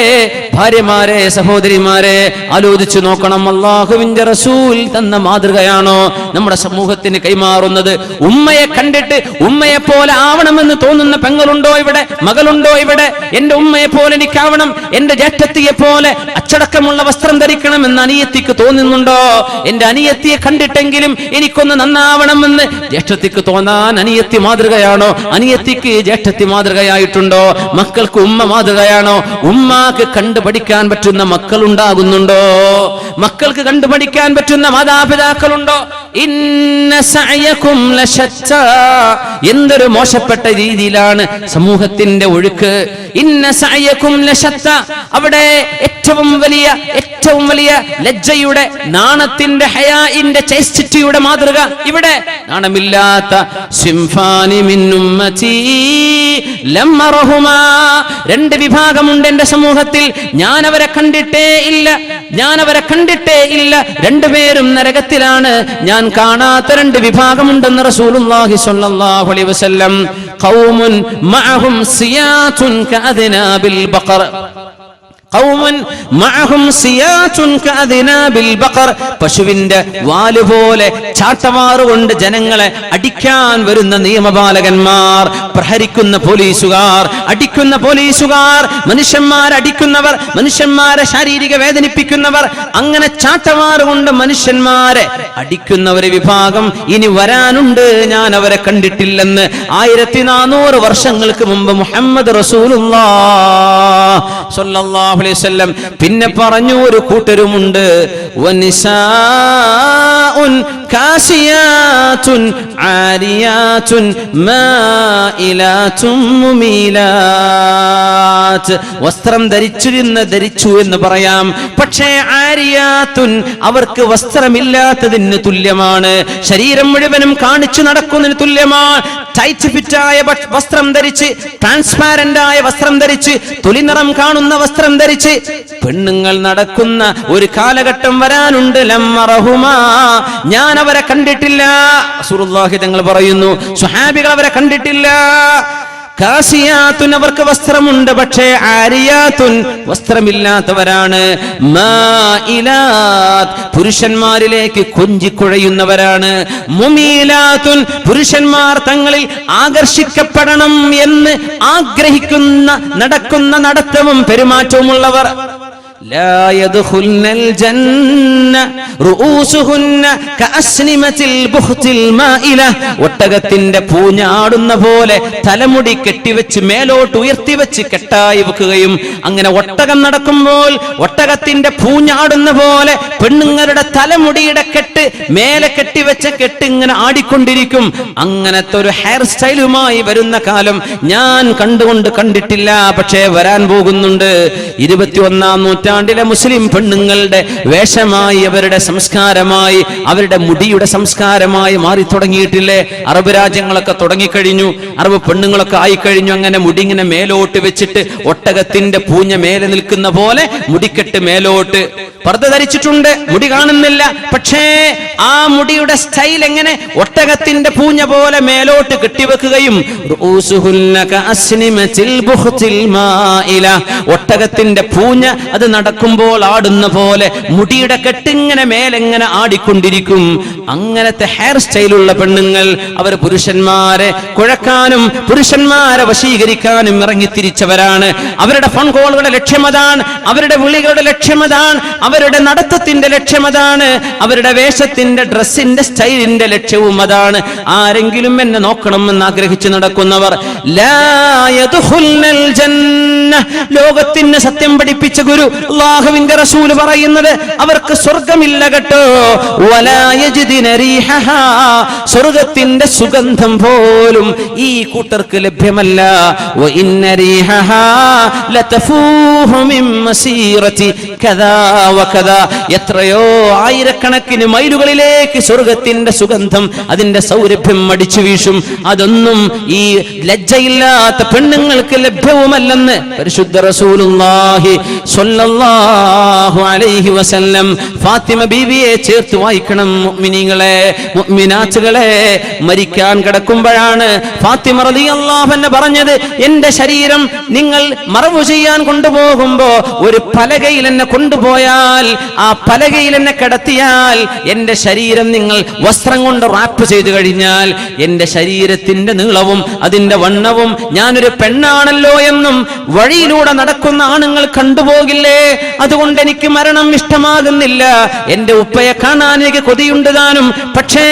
ഭാര്യമാരെ, സഹോദരിമാരെ, ആലോചിച്ചു നോക്കണം. അല്ലാഹുവിന്റെ റസൂൽ തന്ന മാതൃകയാണോ നമ്മുടെ സമൂഹത്തിന് കൈമാറുന്നത്? ഉമ്മയെ കണ്ടിട്ട് ഉമ്മയെ പോലെ ആവണമെന്ന് തോന്നുന്ന പെങ്ങളുണ്ടോ ഇവിടെ? മകളുണ്ടോ ഇവിടെ? എന്റെ ഉമ്മയെ പോലെ എനിക്കാവണം, എന്റെ ജ്യേഷ്ഠത്തിയെ പോലെ അച്ചടക്കമുള്ള വസ്ത്രം ധരിക്കണമെന്ന് അനിയത്തിക്ക് തോന്നുന്നുണ്ടോ? എന്റെ അനിയത്തിയെ കണ്ടിട്ടെങ്കിലും എനിക്കൊന്ന് നന്നാവണമെന്ന് ജ്യേഷ്ഠത്തിക്ക് തോന്നാൻ അനിയത്തി മാതൃകയാണോ? അനിയത്തിക്ക് ജ്യേഷ്ഠത്തി മാതൃകയായിട്ടുണ്ടോ? മക്കൾക്ക് ഉമ്മ മാതൃകയാണോ? ഉമ്മാക്ക് കണ്ടുപഠിക്കാൻ പറ്റുന്ന മക്കൾ ഉണ്ടാകുന്നുണ്ടോ? മക്കൾക്ക് കണ്ടുപഠിക്കാൻ പറ്റുന്ന മാതാപിതാക്കളുണ്ടോ? ഇന്ന സഅയകും ലശത്താ, എന്തൊരു മോശപ്പെട്ട രീതിയിലാണ് സമൂഹത്തിന്റെ ഒഴുക്ക്. ഇന്ന സഅയകും ലശത്താ, അവിടെ ഏറ്റവും വലിയ ലജ്ജയുടെ, നാണത്തിന്റെ, ഹയാഇന്റെ, ചൈസ്റ്റിറ്റിയുടെ മാതൃക ഇവിടെ. നാണമില്ലാത്ത സിംഫാനി മിൻ ഉമ്മതി ലം അറഹുമാ, 2 വിഭാഗമുണ്ട് എന്റെ സമൂഹത്തിൽ, ഞാൻ അവരെ കണ്ടിട്ടേ ഇല്ല, ഞാൻ അവരെ കണ്ടിട്ടേ ഇല്ല, 2 പേരും നരകത്തിലാണ്. ഞാൻ കാണാത്ത 2 വിഭാഗമുണ്ടെന്ന് റസൂലുള്ളാഹി സ്വല്ലല്ലാഹു അലൈഹി വസല്ലം. ഖൗമുൻ മഅഹും സിയാതുൻ കഅദ്നാബിൽ ബഖർ, ഖൗമുൻ മഅഹും സിയാതുൻ കഅദ്നാബിൽ ബഖർ, പശുവിന്റെ വാല് പോലെ ചാട്ടവാറുകൊണ്ട് ജനങ്ങളെ അടിക്കാൻ വരുന്ന നിയമപാലകന്മാർ, പ്രഹരിക്കുന്ന പോലീസുകാർ, അടിക്കുന്ന പോലീസുകാർ, മനുഷ്യന്മാരെ അടിക്കുന്നവർ, മനുഷ്യന്മാരെ ശാരീരിക വേദനിപ്പിക്കുന്നവർ, അങ്ങനെ ചാട്ടവാറുകൊണ്ട് മനുഷ്യന്മാരെ അടിക്കുന്ന ഒരു വിഭാഗം ഇനി വരാനുണ്ട്. ഞാൻ അവരെ കണ്ടിട്ടില്ലെന്ന് 1400 വർഷങ്ങൾക്ക് മുമ്പ് മുഹമ്മദ് റസൂലുള്ളാഹി സ്വല്ലല്ലാഹു അലൈഹി വസല്ലം പിന്നെ പറഞ്ഞു. ഒരു കൂട്ടരുമുണ്ട്, വനിസാഉ കാസിയാതുൻ ആരിയാതുൻ മായിലാതുൻ മുമീലാത്ത്. വസ്ത്രം ധരിച്ചു എന്ന് പറയാം, പക്ഷേ ആരിയാത്തുൻ അവർക്ക് വസ്ത്രമില്ലാത്തതിന് തുല്യമാണ്. ശരീരം മുഴുവനും കാണിച്ചു നടക്കുന്നതിന് തുല്യമാണ്. ടൈറ്റ് ഫിറ്റായ വസ്ത്രം ധരിച്ച്, ട്രാൻസ്പാരന്റ് ആയ വസ്ത്രം ധരിച്ച്, തൊലിനിറം കാണുന്ന വസ്ത്രം ധരിച്ച് പെണ്ണുങ്ങൾ നടക്കുന്ന ഒരു കാലഘട്ടം വരാനുണ്ട്. ലമ്മറഹുമാ, ഞാൻ അവരെ കണ്ടിട്ടില്ല. റസൂലുള്ളാഹി തങ്ങൾ പറയുന്നു, സ്വഹാബികൾ അവരെ കണ്ടിട്ടില്ല. കാസിയാത്തുൻ അവർക്ക് വസ്ത്രമുണ്ട്, പക്ഷേ ആരിയാത്തുൻ വസ്ത്രമില്ലാത്തവരാണ്. മായിലാത്ത് പുരുഷന്മാരിലേക്ക് കൊഞ്ചിക്കുഴയുന്നവരാണ്. മുമീലാത്തുൻ പുരുഷന്മാർ തങ്ങളിൽ ആകർഷിക്കപ്പെടണം എന്ന് ആഗ്രഹിക്കുന്ന നടക്കുന്ന നടത്തവും പെരുമാറ്റവുമുള്ളവർ. لا يدخلن الجنة رؤوسهن كأسنمة البخت المائلة. ഒട്ടകത്തിന്റെ പൂഞ്ഞാടുന്ന പോലെ തലമുടി കെട്ടിവെച്ച് മേലോട്ട് ഉയർത്തിവെച്ച് കെട്ടായി വെക്കുകയും, അങ്ങനെ ഒട്ടകം നടക്കുമ്പോൾ ഒട്ടകത്തിന്റെ പൂഞ്ഞാടുന്ന പോലെ പെണ്ണുങ്ങളുടെ തലമുടിയുടെ കെട്ട് മേലെ കെട്ടിവെച്ച കെട്ട് ഇങ്ങനെ ആടിക്കൊണ്ടിരിക്കും. അങ്ങനത്തെ ഒരു ഹെയർ സ്റ്റൈലുമായി വരുന്ന കാലം ഞാൻ കണ്ടിട്ടില്ല, പക്ഷേ വരാൻ പോകുന്നുണ്ട്. 21-ാം നൂറ്റാണ്ടിലെ മുസ്ലിം പെണ്ണുങ്ങളുടെ വേഷമായി, അവരുടെ സംസ്കാരമായി, അവരുടെ മുടിയുടെ സംസ്കാരമായി മാറി തുടങ്ങിയിട്ടില്ലേ? അറബ് രാജ്യങ്ങളൊക്കെ തുടങ്ങിക്കഴിഞ്ഞു, അറബ് പെണ്ണുങ്ങളൊക്കെ ആയിക്കഴിഞ്ഞു. അങ്ങനെ മുടി ഇങ്ങനെ മേലോട്ട് വെച്ചിട്ട് ഒട്ടകത്തിന്റെ പൂഞ്ഞ മേലെ നിൽക്കുന്ന പോലെ മുടിക്കെട്ട് മേലോട്ട്. പർദ്ദ ധരിച്ചിട്ടുണ്ട്, മുടി കാണുന്നില്ല, പക്ഷേ ആ മുടിയുടെ സ്റ്റൈൽ എങ്ങനെ ഒട്ടകത്തിന്റെ പൂഞ്ഞ പോലെ മേലോട്ട് കെട്ടിവെക്കുകയും, ഒട്ടകത്തിന്റെ പൂഞ്ഞ അത് നടക്കുമ്പോൾ ആടുന്ന പോലെ മുടിയുടെ കെട്ടിങ്ങനെ മേലെങ്ങനെ ആടിക്കൊണ്ടിരിക്കും. അങ്ങനത്തെ ഹെയർ സ്റ്റൈലുള്ള പെണ്ണുങ്ങൾ അവർ പുരുഷന്മാരെ കുഴക്കാനും പുരുഷന്മാരെ വശീകരിക്കാനും ഇറങ്ങിത്തിരിച്ചവരാണ്. അവരുടെ ഫോൺ കോളുകളുടെ ലക്ഷ്യമതാണ്, അവരുടെ വിളികളുടെ ലക്ഷ്യമതാണ്, അവരുടെ നടത്തത്തിന്റെ ലക്ഷ്യമതാണ്, അവരുടെ വേഷത്തിന്റെ ഡ്രസ്സിന്റെ സ്റ്റൈലിന്റെ ലക്ഷ്യവും അതാണ്. ആരെങ്കിലും എന്നെ നോക്കണമെന്ന് ആഗ്രഹിച്ചു നടക്കുന്നവർ ലാ യദ്ഖുൽനൽ ജന്ന, ലോകത്തിന് സത്യം പഠിപ്പിച്ച ഗുരു അല്ലാഹുവിന്റെ റസൂൽ പറയുന്നത് അവർക്ക് സ്വർഗ്ഗമില്ല കേട്ടോ. വലാ യജിദിന റീഹഹാ, സ്വർഗ്ഗത്തിന്റെ സുഗന്ധം പോലും ഈ കൂട്ടർക്ക് ലഭ്യമല്ല. വ ഇന്ന റീഹഹാ ലതഫൂഹു മിൻ മസീറതി കദാ വകദാ, എത്രയോ ആയിരക്കണക്കിന് മൈലുകളിലേക്ക് സ്വർഗ്ഗത്തിന്റെ സുഗന്ധം, അതിന്റെ സൗരഭ്യം അടിച്ചു വീശും. അതൊന്നും ഈ ലജ്ജയില്ലാത്ത പെണ്ണുങ്ങൾക്ക് ലഭ്യവുമല്ലെന്ന് പരിശുദ്ധ റസൂലുള്ളാഹി സ്വല്ലല്ലാഹു അലൈഹി വസല്ലം ഫാത്തിമ ബീവിയെ ചേർത്ത് വായിക്കണം. മുഅ്മിനീങ്ങളെ, മുഅ്മിനാത്തുകളെ, മരിക്കാൻ കിടക്കുമ്പോഴാണ് ഫാത്തിമ റളിയല്ലാഹു അൻഹ പറഞ്ഞത്, എന്റെ ശരീരം നിങ്ങൾ മറവു ചെയ്യാൻ കൊണ്ടുപോകുമ്പോ ഒരു പലകയിൽ എന്നെ കൊണ്ടുപോയാൽ, ആ പലകയിൽ എന്നെ കിടത്തിയാൽ, എന്റെ ശരീരം നിങ്ങൾ വസ്ത്രം കൊണ്ട് റാപ്പ് ചെയ്തു കഴിഞ്ഞാൽ എന്റെ ശരീരത്തിന്റെ നീളവും അതിന്റെ വണ്ണവും ഞാനൊരു പെണ്ണാണല്ലോ എന്നും വഴിയിലൂടെ നടക്കുന്ന ആണുങ്ങൾ കണ്ടുപോകില്ലേ? അതുകൊണ്ട് എനിക്ക് മരണം ഇഷ്ടമാകുന്നില്ല. എന്റെ ഉപ്പയെ കാണാൻ എനിക്ക് കൊതിയുണ്ട് താനും, പക്ഷേ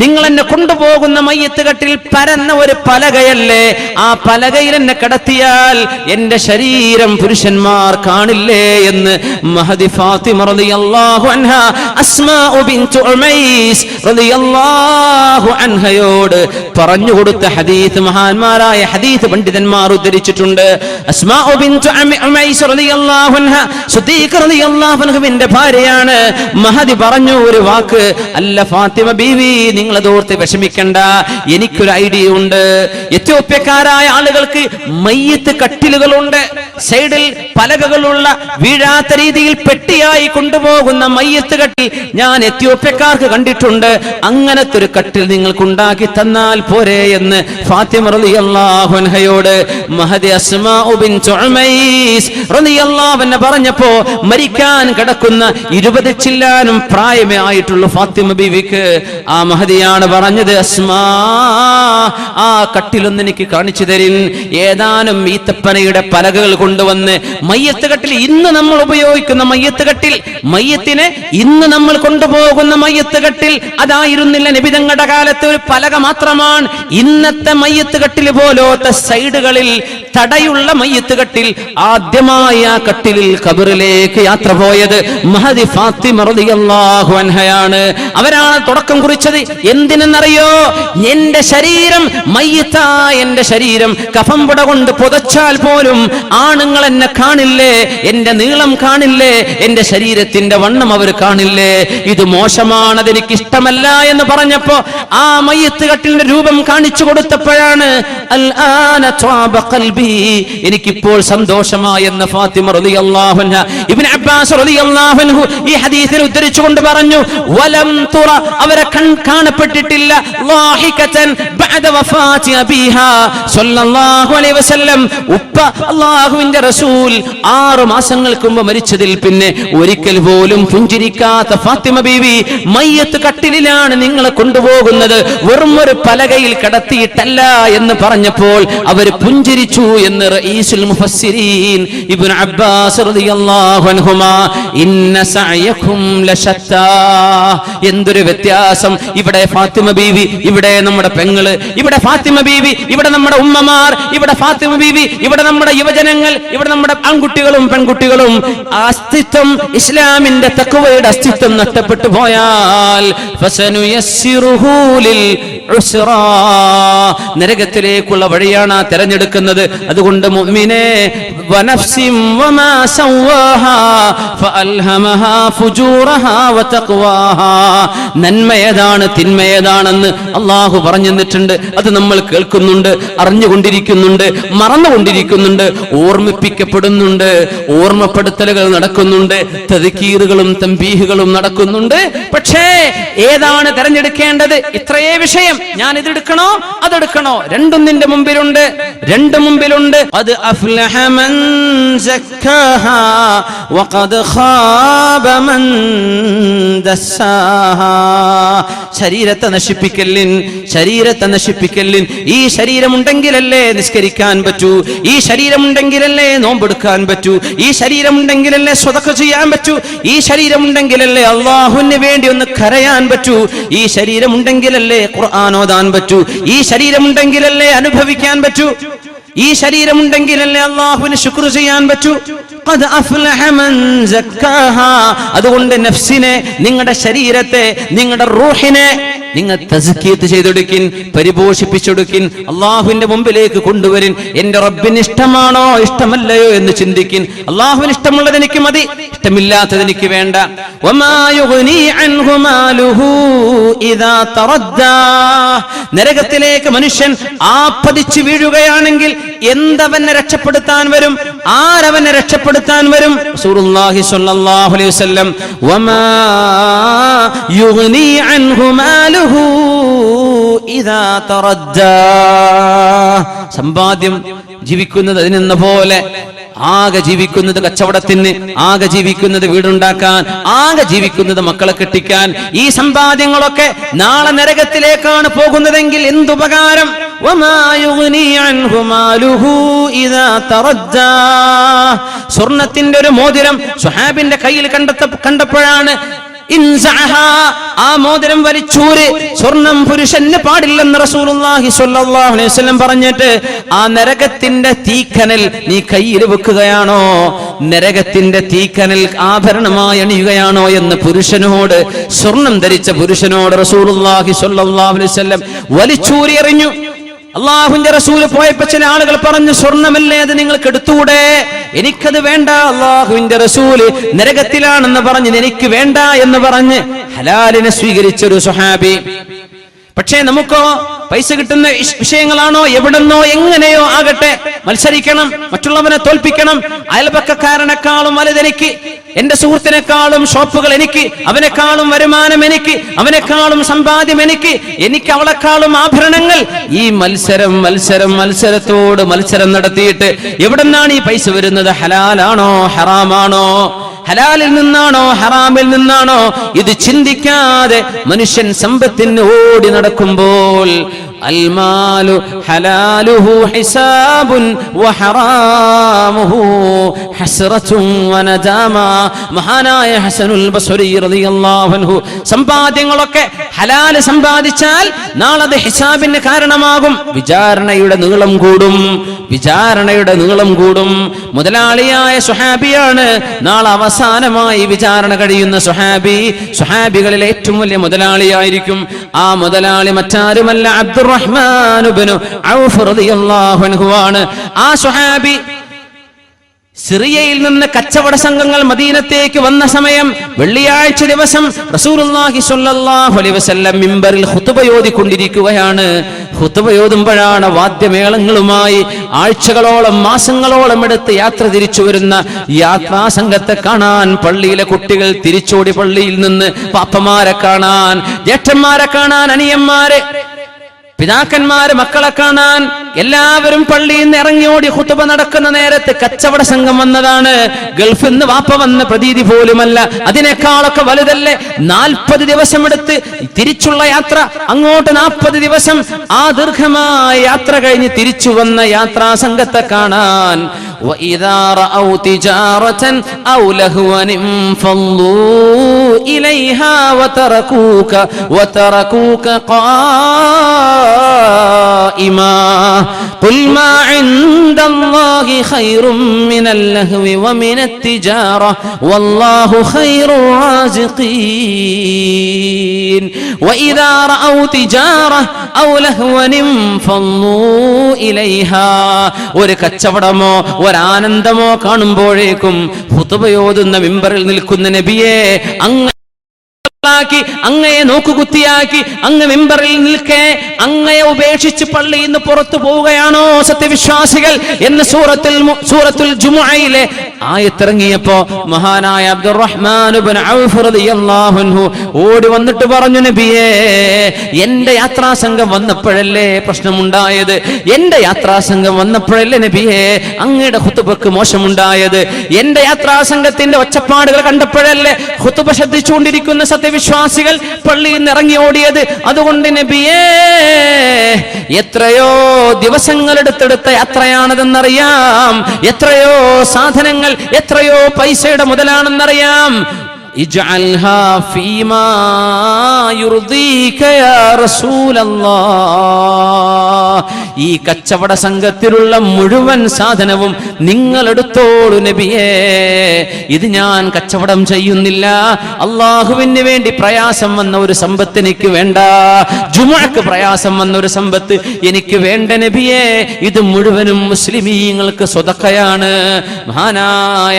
നിങ്ങൾ എന്നെ കൊണ്ടുപോകുന്ന മയ്യത്ത് കട്ടിൽ പരന്ന ഒരു പലകയല്ലേ, ആ പലകയിൽ എന്നെ കിടത്തിയാൽ എന്റെ ശരീരം പുരുഷന്മാർ കാണില്ലേ എന്ന് മഹദി ഫാത്തിമ റളിയല്ലാഹു അൻഹ അസ്മാഉ ബിൻതു ഉമൈസ് റളിയല്ലാഹു അൻഹയോട് പറഞ്ഞു കൊടുത്ത ഹദീസ് മഹാന്മാരായ ഹദീസ് പണ്ഡിതന്മാർ ഉദ്ധരിച്ചിട്ടുണ്ട്. അസ്മാഉ ബിൻതു ഉമൈസ് റളിയല്ലാഹു അൻഹ സിദ്ദീഖ് റളിയല്ലാഹു അൻഹുവിന്റെ ഭാര്യയാണ്. മഹദി പറഞ്ഞു ഒരു വാക്ക്, അല്ല ഫാത്തിമ ബീവി, നിങ്ങൾ അതോർത്ത് വിഷമിക്കണ്ട, എനിക്കൊരു ഐഡിയ ഉണ്ട്. എത്യോപ്യക്കാരായ ആളുകൾക്ക് മയ്യത്ത് കട്ടിലുകളുണ്ട്, സൈഡിൽ പലകകളുള്ള വീഴാത്ത രീതിയിൽ പെട്ടിയായി കൊണ്ടുപോകുന്ന മയ്യത്ത് കട്ടിൽ ഞാൻ എത്യോപ്യക്കാർക്ക് കണ്ടിട്ടുണ്ട്. അങ്ങനത്തെ ഒരു കട്ടിൽ നിങ്ങൾക്ക് ഉണ്ടാക്കി തന്നാൽ പോരെ എന്ന് ഫാത്തിമ റളിയല്ലാഹു അൻഹയോട് മഹദി അസ്മാഉ ബിൻതു ഉമൈസ് റളിയല്ലാഹു അൻഹ പറഞ്ഞപ്പോ, മരിക്കാൻ കിടക്കുന്ന 20 ചില്ലാനും പ്രായമേ ആയിട്ടുള്ള ഫാത്തിമ ബീവിക്ക് ആ മഹദിയാണ് പറഞ്ഞത്, അസ്മാ, ആ കട്ടിലൊന്ന് എനിക്ക് കാണിച്ചു തരിൻ. ഏതാനും ഈത്തപ്പനയുടെ പലകകൾ കൊണ്ടുവന്ന് മയ്യത്ത് കട്ടിൽ ഇന്ന് നമ്മൾ ഉപയോഗിക്കുന്ന മയ്യത്ത് കട്ടിൽ, മയ്യത്തിനെ ഇന്ന് നമ്മൾ കൊണ്ടുപോകുന്ന മയ്യത്ത് കട്ടിൽ അതായിരുന്നില്ല നബി തങ്ങളുടെ കാലത്ത്. ഒരു പലക മാത്രമാണ്. ഇന്നത്തെ മയ്യത്ത് കട്ടിൽ പോലത്തെ സൈഡുകളിൽ തടയുള്ള മയ്യത്ത് കട്ടിൽ. ആദ്യമായി ആ കട്ടിലിൽ ഖബറിലേക്ക് യാത്ര പോയത് മഹദി ഫാത്തിമ റളിയല്ലാഹു അൻഹയാണ്. അവരാണ് തുടക്കം കുറിച്ചത്. എന്തിനെന്നറിയോ? എന്റെ ശരീരം മയ്യത്തായ എന്റെ ശരീരം കഫംപുട കൊണ്ട് പുതച്ചാൽ പോലും ആണുങ്ങൾ എന്നെ കാണില്ലേ, എന്റെ നീളം കാണില്ലേ, എന്റെ ശരീരത്തിന്റെ വണ്ണം അവർ കാണില്ലേ. ഇത് മോശമാണ്, അതെനിക്ക് ഇഷ്ടമല്ല എന്ന് പറഞ്ഞപ്പോ ആ മയ്യത്ത് കട്ടിലിന്റെ രൂപം കാണിച്ചു കൊടുത്തപ്പോഴാണ് അൽആന ത്വാബ ഖൽബി, എനിക്കിപ്പോൾ സന്തോഷമായി എന്ന് ഫാത്തിമ റളിയല്ലാഹു അൻഹ. ഇബ്നു അബ്ബാസ് റളിയല്ലാഹു അൻഹു ഈ ഹദീസിൽ ഉദ്ധരിച്ചുകൊണ്ട് പറഞ്ഞു, വലം തുറ, അവരെ കാണപ്പെട്ടിട്ടില്ല, ളാഹികതൻ ബഅദ വഫാത്തി അബീഹാ സ്വല്ലല്ലാഹു അലൈഹി വസല്ലം, ഉപ്പ അല്ലാഹുവിന്റെ റസൂൽ 6 മാസങ്ങൾക്ക് മുമ്പ് മരിച്ചതിൽ പിന്നെ ഒരിക്കൽ പോലും പുഞ്ചിരിക്കാത്ത ഫാത്തിമ ബീവി മയ്യത്ത് കട്ടിലിലാണ് നിങ്ങളെ കൊണ്ടുപോകുന്നത്, വെറും ഒരു പലകയിൽ കടത്തിയിട്ടല്ല എന്ന് പറഞ്ഞപ്പോൾ അവർ പുഞ്ചിരിച്ചു എന്ന് റഈസുൽ മുഫസ്സിരീൻ ഇബ്നു അബ്ബാസ് റളിയല്ലാഹു അൻഹുമാ. ഇന്ന സഅയകും ലശത്താ, എന്തൊരു വ്യത്യാസം. ഇവിടെ ഫാത്തിമ ബീവി, ഇവിടെ നമ്മുടെ പെങ്ങള്, ഇവിടെ ഫാത്തിമ ബീവി, ഇവിടെ നമ്മുടെ ഉമ്മമാർ, ഇവിടെ ഫാത്തിമ ബീവി, ഇവിടെ നമ്മുടെ യുവജനങ്ങൾ, ഇവിടെ നമ്മുടെ ആൺകുട്ടികളും പെൺകുട്ടികളും. അസ്തിത്വം, ഇസ്ലാമിന്റെ തഖ്വയുടെ അസ്തിത്വം നഷ്ടപ്പെട്ടു പോയാൽ ഫസനുയസ്സിറുഹു ലിൽ ഉസ്റാ, നരകത്തിലേക്കുള്ള വഴിയാണ് തെരഞ്ഞെടുക്കുന്നത്. അതുകൊണ്ട് മുഅ്മിനേ, വനഫ്സിൻ വമാ സവ്വാഹാ ഫഅൽഹമഹാ ഫുജൂറഹാ വതഖ്വാഹാ, നന്മയേതാണ് തിന്മയേതാണെന്ന് അല്ലാഹു പറഞ്ഞു തന്നിട്ടുണ്ട്. അത് നമ്മൾ കേൾക്കുന്നുണ്ട്, അറിഞ്ഞുകൊണ്ടിരിക്കുന്നുണ്ട്, മറന്നുകൊണ്ടിരിക്കുന്നുണ്ട്, ഓർമ്മിപ്പിക്കപ്പെടുന്നുണ്ട്, ഓർമ്മപ്പെടുത്തലുകൾ നടക്കുന്നുണ്ട്, തദ്കീറുകളും തംബീഹുകളും നടക്കുന്നുണ്ട്. പക്ഷേ ഏതാണ് തെരഞ്ഞെടുക്കേണ്ടത്? ഇത്രയേ വിഷയം. ഞാൻ ഇതെടുക്കണോ അതെടുക്കണോ? രണ്ടും നിന്റെ മുമ്പിലുണ്ട്, രണ്ടും മുമ്പിലുണ്ട്. ഖദ് അഫ്ലഹ മൻ സക്കാഹാ വഖദ് ഖാബ മൻ ദസ്സാഹാ. ശരീരത്തെ നശിപ്പിക്കലിൻ, ശരീരത്തെ നശിപ്പിക്കലിൻ. ഈ ശരീരമുണ്ടെങ്കിലല്ലേ നിസ്കരിക്കാൻ പറ്റൂ, ഈ ശരീരമുണ്ടെങ്കിലല്ലേ നോമ്പെടുക്കാൻ പറ്റൂ, ഈ ശരീരമുണ്ടെങ്കിലല്ലേ സ്വതക്ക ചെയ്യാൻ പറ്റൂ, ഈ ശരീരമുണ്ടെങ്കിലല്ലേ അല്ലാഹുവിന് വേണ്ടി ഒന്ന് കരയാൻ പറ്റൂ, ഈ ശരീരമുണ്ടെങ്കിലല്ലേ ഖുർആൻ ഓതാൻ പറ്റൂ, ഈ ശരീരമുണ്ടെങ്കിലല്ലേ അനുഭവിക്കാൻ പറ്റൂ, ഈ ശരീരമുണ്ടെങ്കിലല്ലേ അല്ലാഹുവിന് ശുക്ർ ചെയ്യാൻ പറ്റൂ. ഖദ് അഫ്ലഹ മൻ സക്കാഹാ. അതുകൊണ്ട് നഫ്സിനെ, നിങ്ങളുടെ ശരീരത്തെ, നിങ്ങളുടെ റൂഹിനെ നിങ്ങൾ തസ്കിയത്ത് ചെയ്തെടുക്കിൻ, പരിപോഷിപ്പിച്ചെടുക്കിൻ, അള്ളാഹുവിന്റെ മുമ്പിലേക്ക് കൊണ്ടുവരിൻ. എന്റെ റബ്ബിന് ഇഷ്ടമാണോ ഇഷ്ടമല്ലയോ എന്ന് ചിന്തിക്കിൻ. അള്ളാഹുവിന് ഇഷ്ടമുള്ളത് എനിക്ക് മതി, ഇഷ്ടമില്ലാത്തത് എനിക്ക് വേണ്ട. വമാ യുഗ്നി അൻഹു മാലുഹു ഇദാ തറദ്ദാ. നരകത്തിലേക്ക് മനുഷ്യൻ ആപ്പതിച്ചു വീഴുകയാണെങ്കിൽ എന്തവനെ രക്ഷപ്പെടുത്താൻ വരും? ആരവനെ രക്ഷപ്പെടുത്താൻ വരും? റസൂലുള്ളാഹി സ്വല്ലല്ലാഹു അലൈഹി വസല്ലം, വമാ യുഗ്നി അൻഹു മാലുഹു ഇദാ തറദ്ദാ. സമ്പാദ്യം ജീവിക്കുന്നത് അതിനെന്ന പോലെ, ആകെ ജീവിക്കുന്നത് കച്ചവടത്തിന്, ആകെ ജീവിക്കുന്നത് വീടുണ്ടാക്കാൻ, ആകെ ജീവിക്കുന്നത് മക്കളെ കെട്ടിക്കാൻ. ഈ സമ്പാദ്യങ്ങളൊക്കെ നാളെ നരകത്തിലേക്കാണ് പോകുന്നതെങ്കിൽ എന്തുപകാരം? സ്വർണത്തിന്റെ ഒരു മോതിരം സ്വഹാബിന്റെ കയ്യിൽ കണ്ടപ്പോഴാണ് ആ മോതിരം വലിച്ചൂര്. സ്വർണം പുരുഷന് പാടില്ലെന്ന് റസൂലുള്ളാഹി സ്വല്ലല്ലാഹു അലൈഹി വസല്ലം പറഞ്ഞിട്ട് ആ നരകത്തിന്റെ തീക്കനൽ നീ കയ്യിൽ വെക്കുകയാണോ, നരകത്തിന്റെ തീക്കനൽ ആഭരണമായി അണിയുകയാണോ എന്ന് പുരുഷനോട്, സ്വർണം ധരിച്ച പുരുഷനോട് റസൂലുള്ളാഹി സ്വല്ലല്ലാഹു അലൈഹി വസല്ലം വലിച്ചൂരി എറിഞ്ഞു. അള്ളാഹുവിന്റെ റസൂല് പോയപ്പോ ചില ആളുകൾ പറഞ്ഞു, സ്വർണമല്ലേ അത് നിങ്ങൾക്ക് എടുത്തുകൂടെ? എനിക്കത് വേണ്ട. അള്ളാഹുവിന്റെ റസൂല് നരകത്തിലാണെന്ന് പറഞ്ഞ് എനിക്ക് വേണ്ട എന്ന് പറഞ്ഞ് ഹലാലിനെ സ്വീകരിച്ചൊരു സ്വഹാബി. പക്ഷേ നമുക്കോ പൈസ കിട്ടുന്ന വിഷയങ്ങളാണോ, എവിടെന്നോ എങ്ങനെയോ ആകട്ടെ, മത്സരിക്കണം, മറ്റുള്ളവനെ തോൽപ്പിക്കണം. അയൽപക്കക്കാരനെക്കാളും വലുതെനിക്ക്, എന്റെ സുഹൃത്തിനേക്കാളും ഷോപ്പുകൾ എനിക്ക്, അവനെക്കാളും വരുമാനം എനിക്ക്, അവനെക്കാളും സമ്പാദ്യം എനിക്ക്, എനിക്ക് അവളെക്കാളും ആഭരണങ്ങൾ. ഈ മത്സരത്തോട് മത്സരം നടത്തിയിട്ട് എവിടെന്നാണ് ഈ പൈസ വരുന്നത്? ഹലാലാണോ ഹറാമാണോ? ഹലാലിൽ നിന്നാണോ ഹറാമിൽ നിന്നാണോ, ഇത് ചിന്തിക്കാതെ മനുഷ്യൻ സമ്പത്തിന് ഓടി നടക്കുമ്പോൾ അൽമാലു ഹലാലുഹു ഹിസാബുൻ വഹറാമുഹു ഹസ്റത്തുൻ വനദാമ. മഹാനായ ഹസനുൽ ബസ്രി റളിയല്ലാഹു അൻഹു, സമ്പാദ്യങ്ങളൊക്കെ ഹലാൽ സമ്പാദിച്ചാൽ നാളെ അത് ഹിസാബിന് കാരണമാകും. വിചാരണയുടെ നീളം കൂടും, വിചാരണയുടെ നീളം കൂടും. മുതലാളിയായ സ്വഹാബിയാണ് നാളെ അവസാനമായി വിചാരണ കഴിയുന്ന സ്വഹാബികളിൽ ഏറ്റവും വലിയ മുതലാളിയായിരിക്കും. ആ മുതലാളി മറ്റാരുമല്ല, അബ്ദുറഹ്മാൻ ഇബ്നു ഔഫ് റളിയല്ലാഹു അൻഹു ആണ്. ആ സ്വഹാബി സിറിയയിൽ നിന്ന് കച്ചവട സംഘങ്ങൾ മദീനത്തേക്ക് വന്ന സമയം വെള്ളിയാഴ്ച ദിവസം റസൂലുള്ളാഹി സ്വല്ലല്ലാഹു അലൈഹി വസല്ലം മിമ്പറിൽ ഖുതുബ ഓതിക്കൊണ്ടിരിക്കുകയാണ്. ഖുതുബ ഓതുമ്പോഴാണ് വാദ്യമേളങ്ങളുമായി ആഴ്ചകളോളം മാസങ്ങളോളം എടുത്ത് യാത്ര തിരിച്ചു വരുന്ന യാത്രാ സംഘത്തെ കാണാൻ പള്ളിയിലെ കുട്ടികൾ തിരിച്ചോടി പള്ളിയിൽ നിന്ന് പാപ്പമാരെ കാണാൻ, ജ്യേഷ്ഠന്മാരെ കാണാൻ, അനിയന്മാരെ, പിതാക്കന്മാര് മക്കളെ കാണാൻ എല്ലാവരും പള്ളിയിൽ നിന്ന് ഇറങ്ങിയോടി ഖുതുബ നടക്കുന്ന നേരത്ത് കച്ചവട സംഘം വന്നതാണ്. ഗൾഫിൽ നിന്ന് വാപ്പ വന്ന പ്രതീതി പോലുമല്ല, അതിനേക്കാളൊക്കെ വലുതല്ലേ. 40 ദിവസം എടുത്ത് തിരിച്ചുള്ള യാത്ര, അങ്ങോട്ട് 40 ദിവസം. ആ ദീർഘമായ യാത്ര കഴിഞ്ഞ് തിരിച്ചു വന്ന യാത്രാ സംഘത്തെ കാണാൻ وَإِذَا رَأَوْا تِجَارَةً أَوْ لَهْوًا انفَضُّوا إِلَيْهَا وَتَرَكُوكَ قَائِمًا قُلْ مَا عِندَ اللَّهِ خَيْرٌ مِنَ اللَّهْوِ وَمِنَ التِّجَارَةِ وَاللَّهُ خَيْرُ الرَّازِقِينَ وَإِذَا رَأَوْا تِجَارَةً أَوْ لَهْوًا انفَضُّوا إِلَيْهَا. ഒരു കച്ചവടമോ ആനന്ദമോ കാണുമ്പോഴേക്കും ഖുതുബയോതുന്ന മിമ്പറിൽ നിൽക്കുന്ന നബിയെ അങ്ങയെ നോക്കുകുത്തിയാക്കി അങ്ങ് മിമ്പറിൽ നിൽക്കെ അങ്ങയെ ഉപേക്ഷിച്ച് പള്ളിയിൽ നിന്ന് പുറത്തു പോവുകയാണോ സത്യവിശ്വാസികൾ എന്ന് സൂറത്തുൽ ജുമുഅയിലെ ആയത്തിറങ്ങിയപ്പോ മഹാനായ അബ്ദുറഹ്മാൻ ഇബ്നു ഔഫ് റളിയല്ലാഹു അൻഹു ഓടി വന്നിട്ട് പറഞ്ഞു, നബിയേ, എന്റെ യാത്രാ സംഘം വന്നപ്പോഴല്ലേ പ്രശ്നമുണ്ടായത്, എന്റെ യാത്രാ സംഘം വന്നപ്പോഴല്ലേ നബിയേ അങ്ങയുടെ ഖുതുബക്ക് മോശമുണ്ടായത്, എന്റെ യാത്രാ സംഘത്തിന്റെ ഒച്ചപ്പാടുകൾ കണ്ടപ്പോഴല്ലേ ഖുതുബ ശ്രദ്ധിച്ചുകൊണ്ടിരിക്കുന്ന വിശ്വാസികൾ പള്ളിയിൽ നിന്ന് ഇറങ്ങി ഓടിയത്. അതുകൊണ്ട് നബിയേ, എത്രയോ ദിവസങ്ങൾ എടുത്തെടുത്ത യാത്രയാണതെന്നറിയാം, എത്രയോ സാധനങ്ങൾ, എത്രയോ പൈസയുടെ മുതലാണെന്നറിയാം. ഇജ്അൽഹാ ഫീമാ യുർദീക യാ റസൂലല്ലാഹ്. ഈ കച്ചവട സംഘത്തിലുള്ള മുഴുവൻ സാധനവും നിങ്ങൾ എടുത്തോളൂ നബിയേ, ഇത് ഞാൻ കച്ചവടം ചെയ്യുന്നില്ല, അള്ളാഹുവിന് വേണ്ടി പ്രയാസം വന്ന ഒരു സമ്പത്ത് എനിക്ക് വേണ്ട, ജുമുഅക്ക് പ്രയാസം വന്ന ഒരു സമ്പത്ത് എനിക്ക് വേണ്ട നബിയേ, ഇത് മുഴുവനും മുസ്ലിമീങ്ങൾക്ക് സ്വതക്കയാണ്. മഹാനായ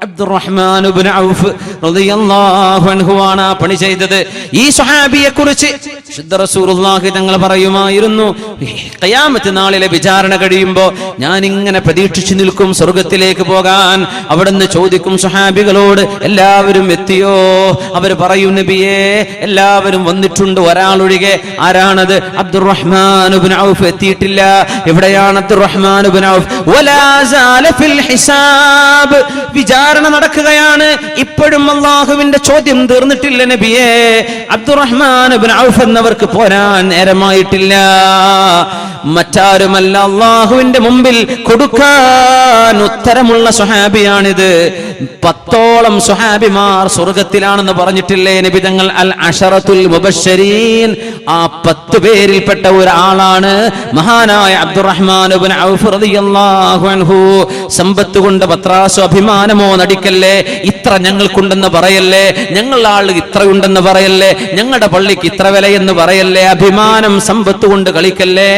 അബ്ദുറഹ്മാൻ ഇബ്നു ഔഫ് റളിയല്ലാഹു അൻഹു ആണ് പണി ചെയ്തത്. ഈ സ്വഹാബിയെ കുറിച്ച് റസൂലുള്ളാഹി തങ്ങൾ പറയുമായിരുന്നു, ഖിയാമത്ത് നാളിലെ വിചാരണ കഴിയുമ്പോൾ ഞാൻ ഇങ്ങനെ പ്രതീക്ഷിച്ചു നിൽക്കും സ്വർഗത്തിലേക്ക് പോകാൻ. അവിടുന്ന് ചോദിക്കും സ്വഹാബികളോട്, എല്ലാവരും എത്തിയോ? അവർ പറയും, നബിയേ, എല്ലാവരും വന്നിട്ടുണ്ട്, ഒരാളൊഴികെ. ആരാണത്? അബ്ദുറഹ്മാൻ ഇബ്നു ഔഫ് എത്തിയിട്ടില്ല. എവിടെയാണ് അബ്ദുറഹ്മാൻ ഇബ്നു ഔഫ്? വലാ സാല ഫിൽ ഹിസാബ്. വിചാരണ നടക്കുകയാണ്, ഇപ്പോഴും അല്ലാഹുവിന്റെ ചോദ്യം തീർന്നിട്ടില്ല നബിയേ. അബ്ദുറഹ്മാൻ ഇബ്നു ഔഫ് എന്നവർക്ക് പോരാൻ നേരമായിട്ടില്ല. മറ്റാരുമല്ല, അല്ലാഹുവിന്റെ മുമ്പിൽ കൊടുക്കാൻ ഉത്തരമുള്ള സ്വഹാബിയാണിത്. 10ഓളം സ്വഹാബിമാർ സ്വർഗത്തിലാണെന്ന് പറഞ്ഞിട്ടില്ലേ നബി തങ്ങൾ? അൽ അശറത്തുൽ മുബശ്ശരീൻ, ആ 10 പേരിൽപ്പെട്ട ഒരാളാണ് മഹാനായ അബ്ദുറഹ്മാൻ ഇബ്നു ഔഫ് റളിയല്ലാഹു അൻഹു. സമ്പത്ത് കൊണ്ട് പത്രാസോ അഭിമാനമോ നടിക്കല്ലേ, ഇത്ര ഞങ്ങൾക്കുണ്ടെന്ന് പറയല്ലേ, ഞങ്ങളുടെ ആൾ ഇത്രയുണ്ടെന്ന് പറയല്ലേ, ഞങ്ങളുടെ പള്ളിക്ക് ഇത്ര വിലയെന്ന് പറയല്ലേ, അഭിമാനം സമ്പത്ത് കൊണ്ട് കളിക്കല്ലേ.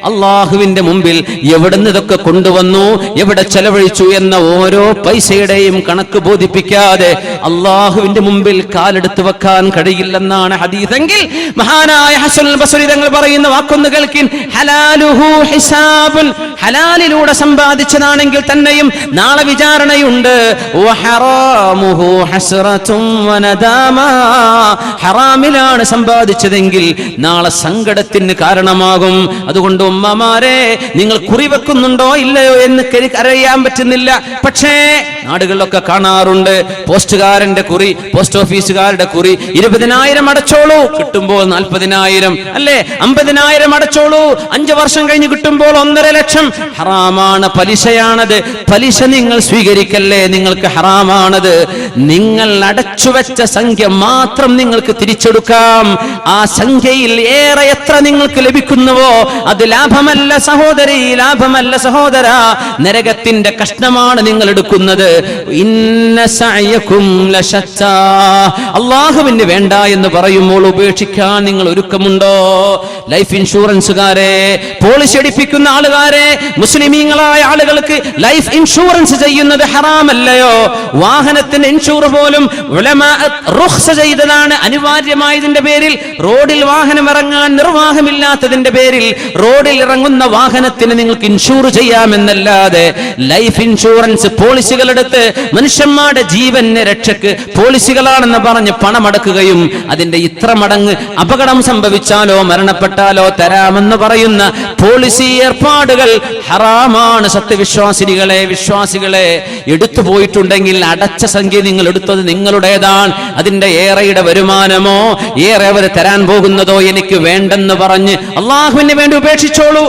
അള്ളാഹുവിന്റെ മുമ്പിൽ എവിടുന്ന് ഇതൊക്കെ കൊണ്ടുവന്നു, എവിടെ ചെലവഴിച്ചു എന്ന ഓരോ പൈസയുടെയും കണക്ക് ബോധിപ്പിക്കാതെ അള്ളാഹുവിന്റെ മുമ്പിൽ കാലെടുത്ത് വെക്കാൻ കഴിയില്ലെന്നാണ് ഹദീസെങ്കിൽ മഹാനായ ഹസനുൽ ബസ്രി തങ്ങൾ പറയുന്ന വാക്കൊന്ന് കേൾക്കിൻ. ഹലാലുഹു ഹിസാബുൻ, ഹലാലിലൂടെ സമ്പാദിച്ചതാണെങ്കിൽ തന്നെയും നാളെ വിചാരണയുണ്ട്. വഹറാമുഹു ഹസ്റത്തും വനദാമ, ഹറാമിലാണ് സമ്പാദിച്ചതെങ്കിൽ നാളെ സങ്കടത്തിന് കാരണമാകും. അതുകൊണ്ട് ഉമ്മമാരെ, നിങ്ങൾ കുറിവെക്കുന്നുണ്ടോ ഇല്ലയോ എന്ന് അറിയാൻ പറ്റുന്നില്ല. പക്ഷേ നാടുകളിലൊക്കെ കാണാറുണ്ട്, പോസ്റ്റുകാരന്റെ കുറി, പോസ്റ്റ് ഓഫീസുകാരുടെ കുറി 20,000 അടച്ചോളൂ, കിട്ടുമ്പോൾ 40,000, അല്ലേ 50,000 അടച്ചോളൂ, 5 വർഷം കഴിഞ്ഞ് കിട്ടുമ്പോൾ 1.5 ലക്ഷം. ഹറാമാണ്, പലിശയാണത്. പലിശ നിങ്ങൾ സ്വീകരിക്കല്ലേ, നിങ്ങൾക്ക് ഹറാമാണത്. നിങ്ങൾ അടച്ചുവെച്ച സംഖ്യ മാത്രം നിങ്ങൾക്ക് തിരിച്ചെടുക്കാം. ആ സംഖ്യയിൽ ഏറെ എത്ര നിങ്ങൾക്ക് ലഭിക്കുന്നുവോ അത് ലാഭമല്ല സഹോദരി, ലാഭമല്ല സഹോദര, നരകത്തിന്റെ കഷ്ണമാണ് നിങ്ങൾ എടുക്കുന്നത്. ഇന്ന സഅയകും ലശത്താ. അല്ലാഹുവിന് വേണ്ട എന്ന് പറയുമ്പോൾ ഉപേക്ഷിക്കാൻ നിങ്ങൾ ഒരുക്കമുണ്ടോ? ലൈഫ് ഇൻഷുറൻസുകാരെ, പോളിസി എടുപ്പിക്കുന്ന ആളുകാരെ, മുസ്ലിമീങ്ങളായ ആളുകൾക്ക് ലൈഫ് ഇൻഷുറൻസ് ചെയ്യുന്നത് ഹറാമല്ലയോ? വാഹനത്തിന് ഇൻഷൂർ പോലും ഉലമാ റുഖ്സ ചെയ്തതാണ്, അനിവാര്യമായതിന്റെ പേരിൽ. റോഡിൽ വാഹനം ഇറങ്ങാൻ നിർവാഹമില്ലാത്തതിന്റെ പേരിൽ റോഡിൽ ഇറങ്ങുന്ന വാഹനത്തിന് നിങ്ങൾക്ക് ഇൻഷൂർ ചെയ്യാമെന്നല്ലാതെ ലൈഫ് ഇൻഷുറൻസ് പോളിസികൾ എടുത്ത് മനുഷ്യന്മാരുടെ ജീവന് രക്ഷക്ക് പോളിസികളാണെന്ന് പറഞ്ഞ് പണമടക്കുകയും അതിന്റെ ഇത്ര മടങ്ങ് അപകടം സംഭവിച്ചാലോ മരണപ്പെട്ടാലോ തരാമെന്ന് പറയുന്ന പോളിസി ഏർപ്പാടുകൾ ഹറാമാണ്. സത്യവിശ്വാസിനികളെ, വിശ്വാസികളെ, എടുത്തു പോയിട്ടുണ്ടെങ്കിൽ അടച്ച സംഖ്യ നിങ്ങൾ എടുത്തത് നിങ്ങളുടേതാണ്. അതിന്റെ ഏറെയുടെ വരുമാനമോ ഏറെ അവർ തരാൻ പോകുന്നതോ എനിക്ക് വേണ്ടെന്ന് പറഞ്ഞ് അള്ളാഹുവിന് വേണ്ടി ഉപേക്ഷിച്ചോളൂ.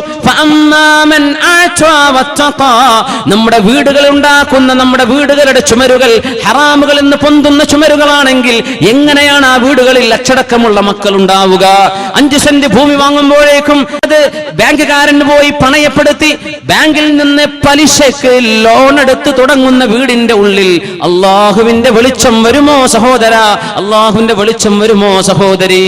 നമ്മുടെ വീടുകൾ ഉണ്ടാക്കുന്ന, നമ്മുടെ വീടുകളുടെ ചുമരുകൾ ഹറാമുകൾ എന്ന് പൊന്തുന്ന ചുമരുകളാണെങ്കിൽ എങ്ങനെയാണ് ആ വീടുകളിൽ ലക്ഷക്കണക്കിനുള്ള മക്കൾ ഉണ്ടാവുക? 5 സെന്റ് ഭൂമി വാങ്ങുമ്പോഴേക്കും അത് ബാങ്കുകാരന് പോയി പണയപ്പെടുത്തി ബാങ്കിൽ നിന്ന് പലിശക്ക് ലോൺ എടുത്ത് തുടങ്ങുന്ന വീടിന്റെ ഉള്ളിൽ അള്ളാഹുവിന്റെ വെളിച്ചം വരുമോ സഹോദര? അള്ളാഹുവിന്റെ വെളിച്ചം വരുമോ സഹോദരി?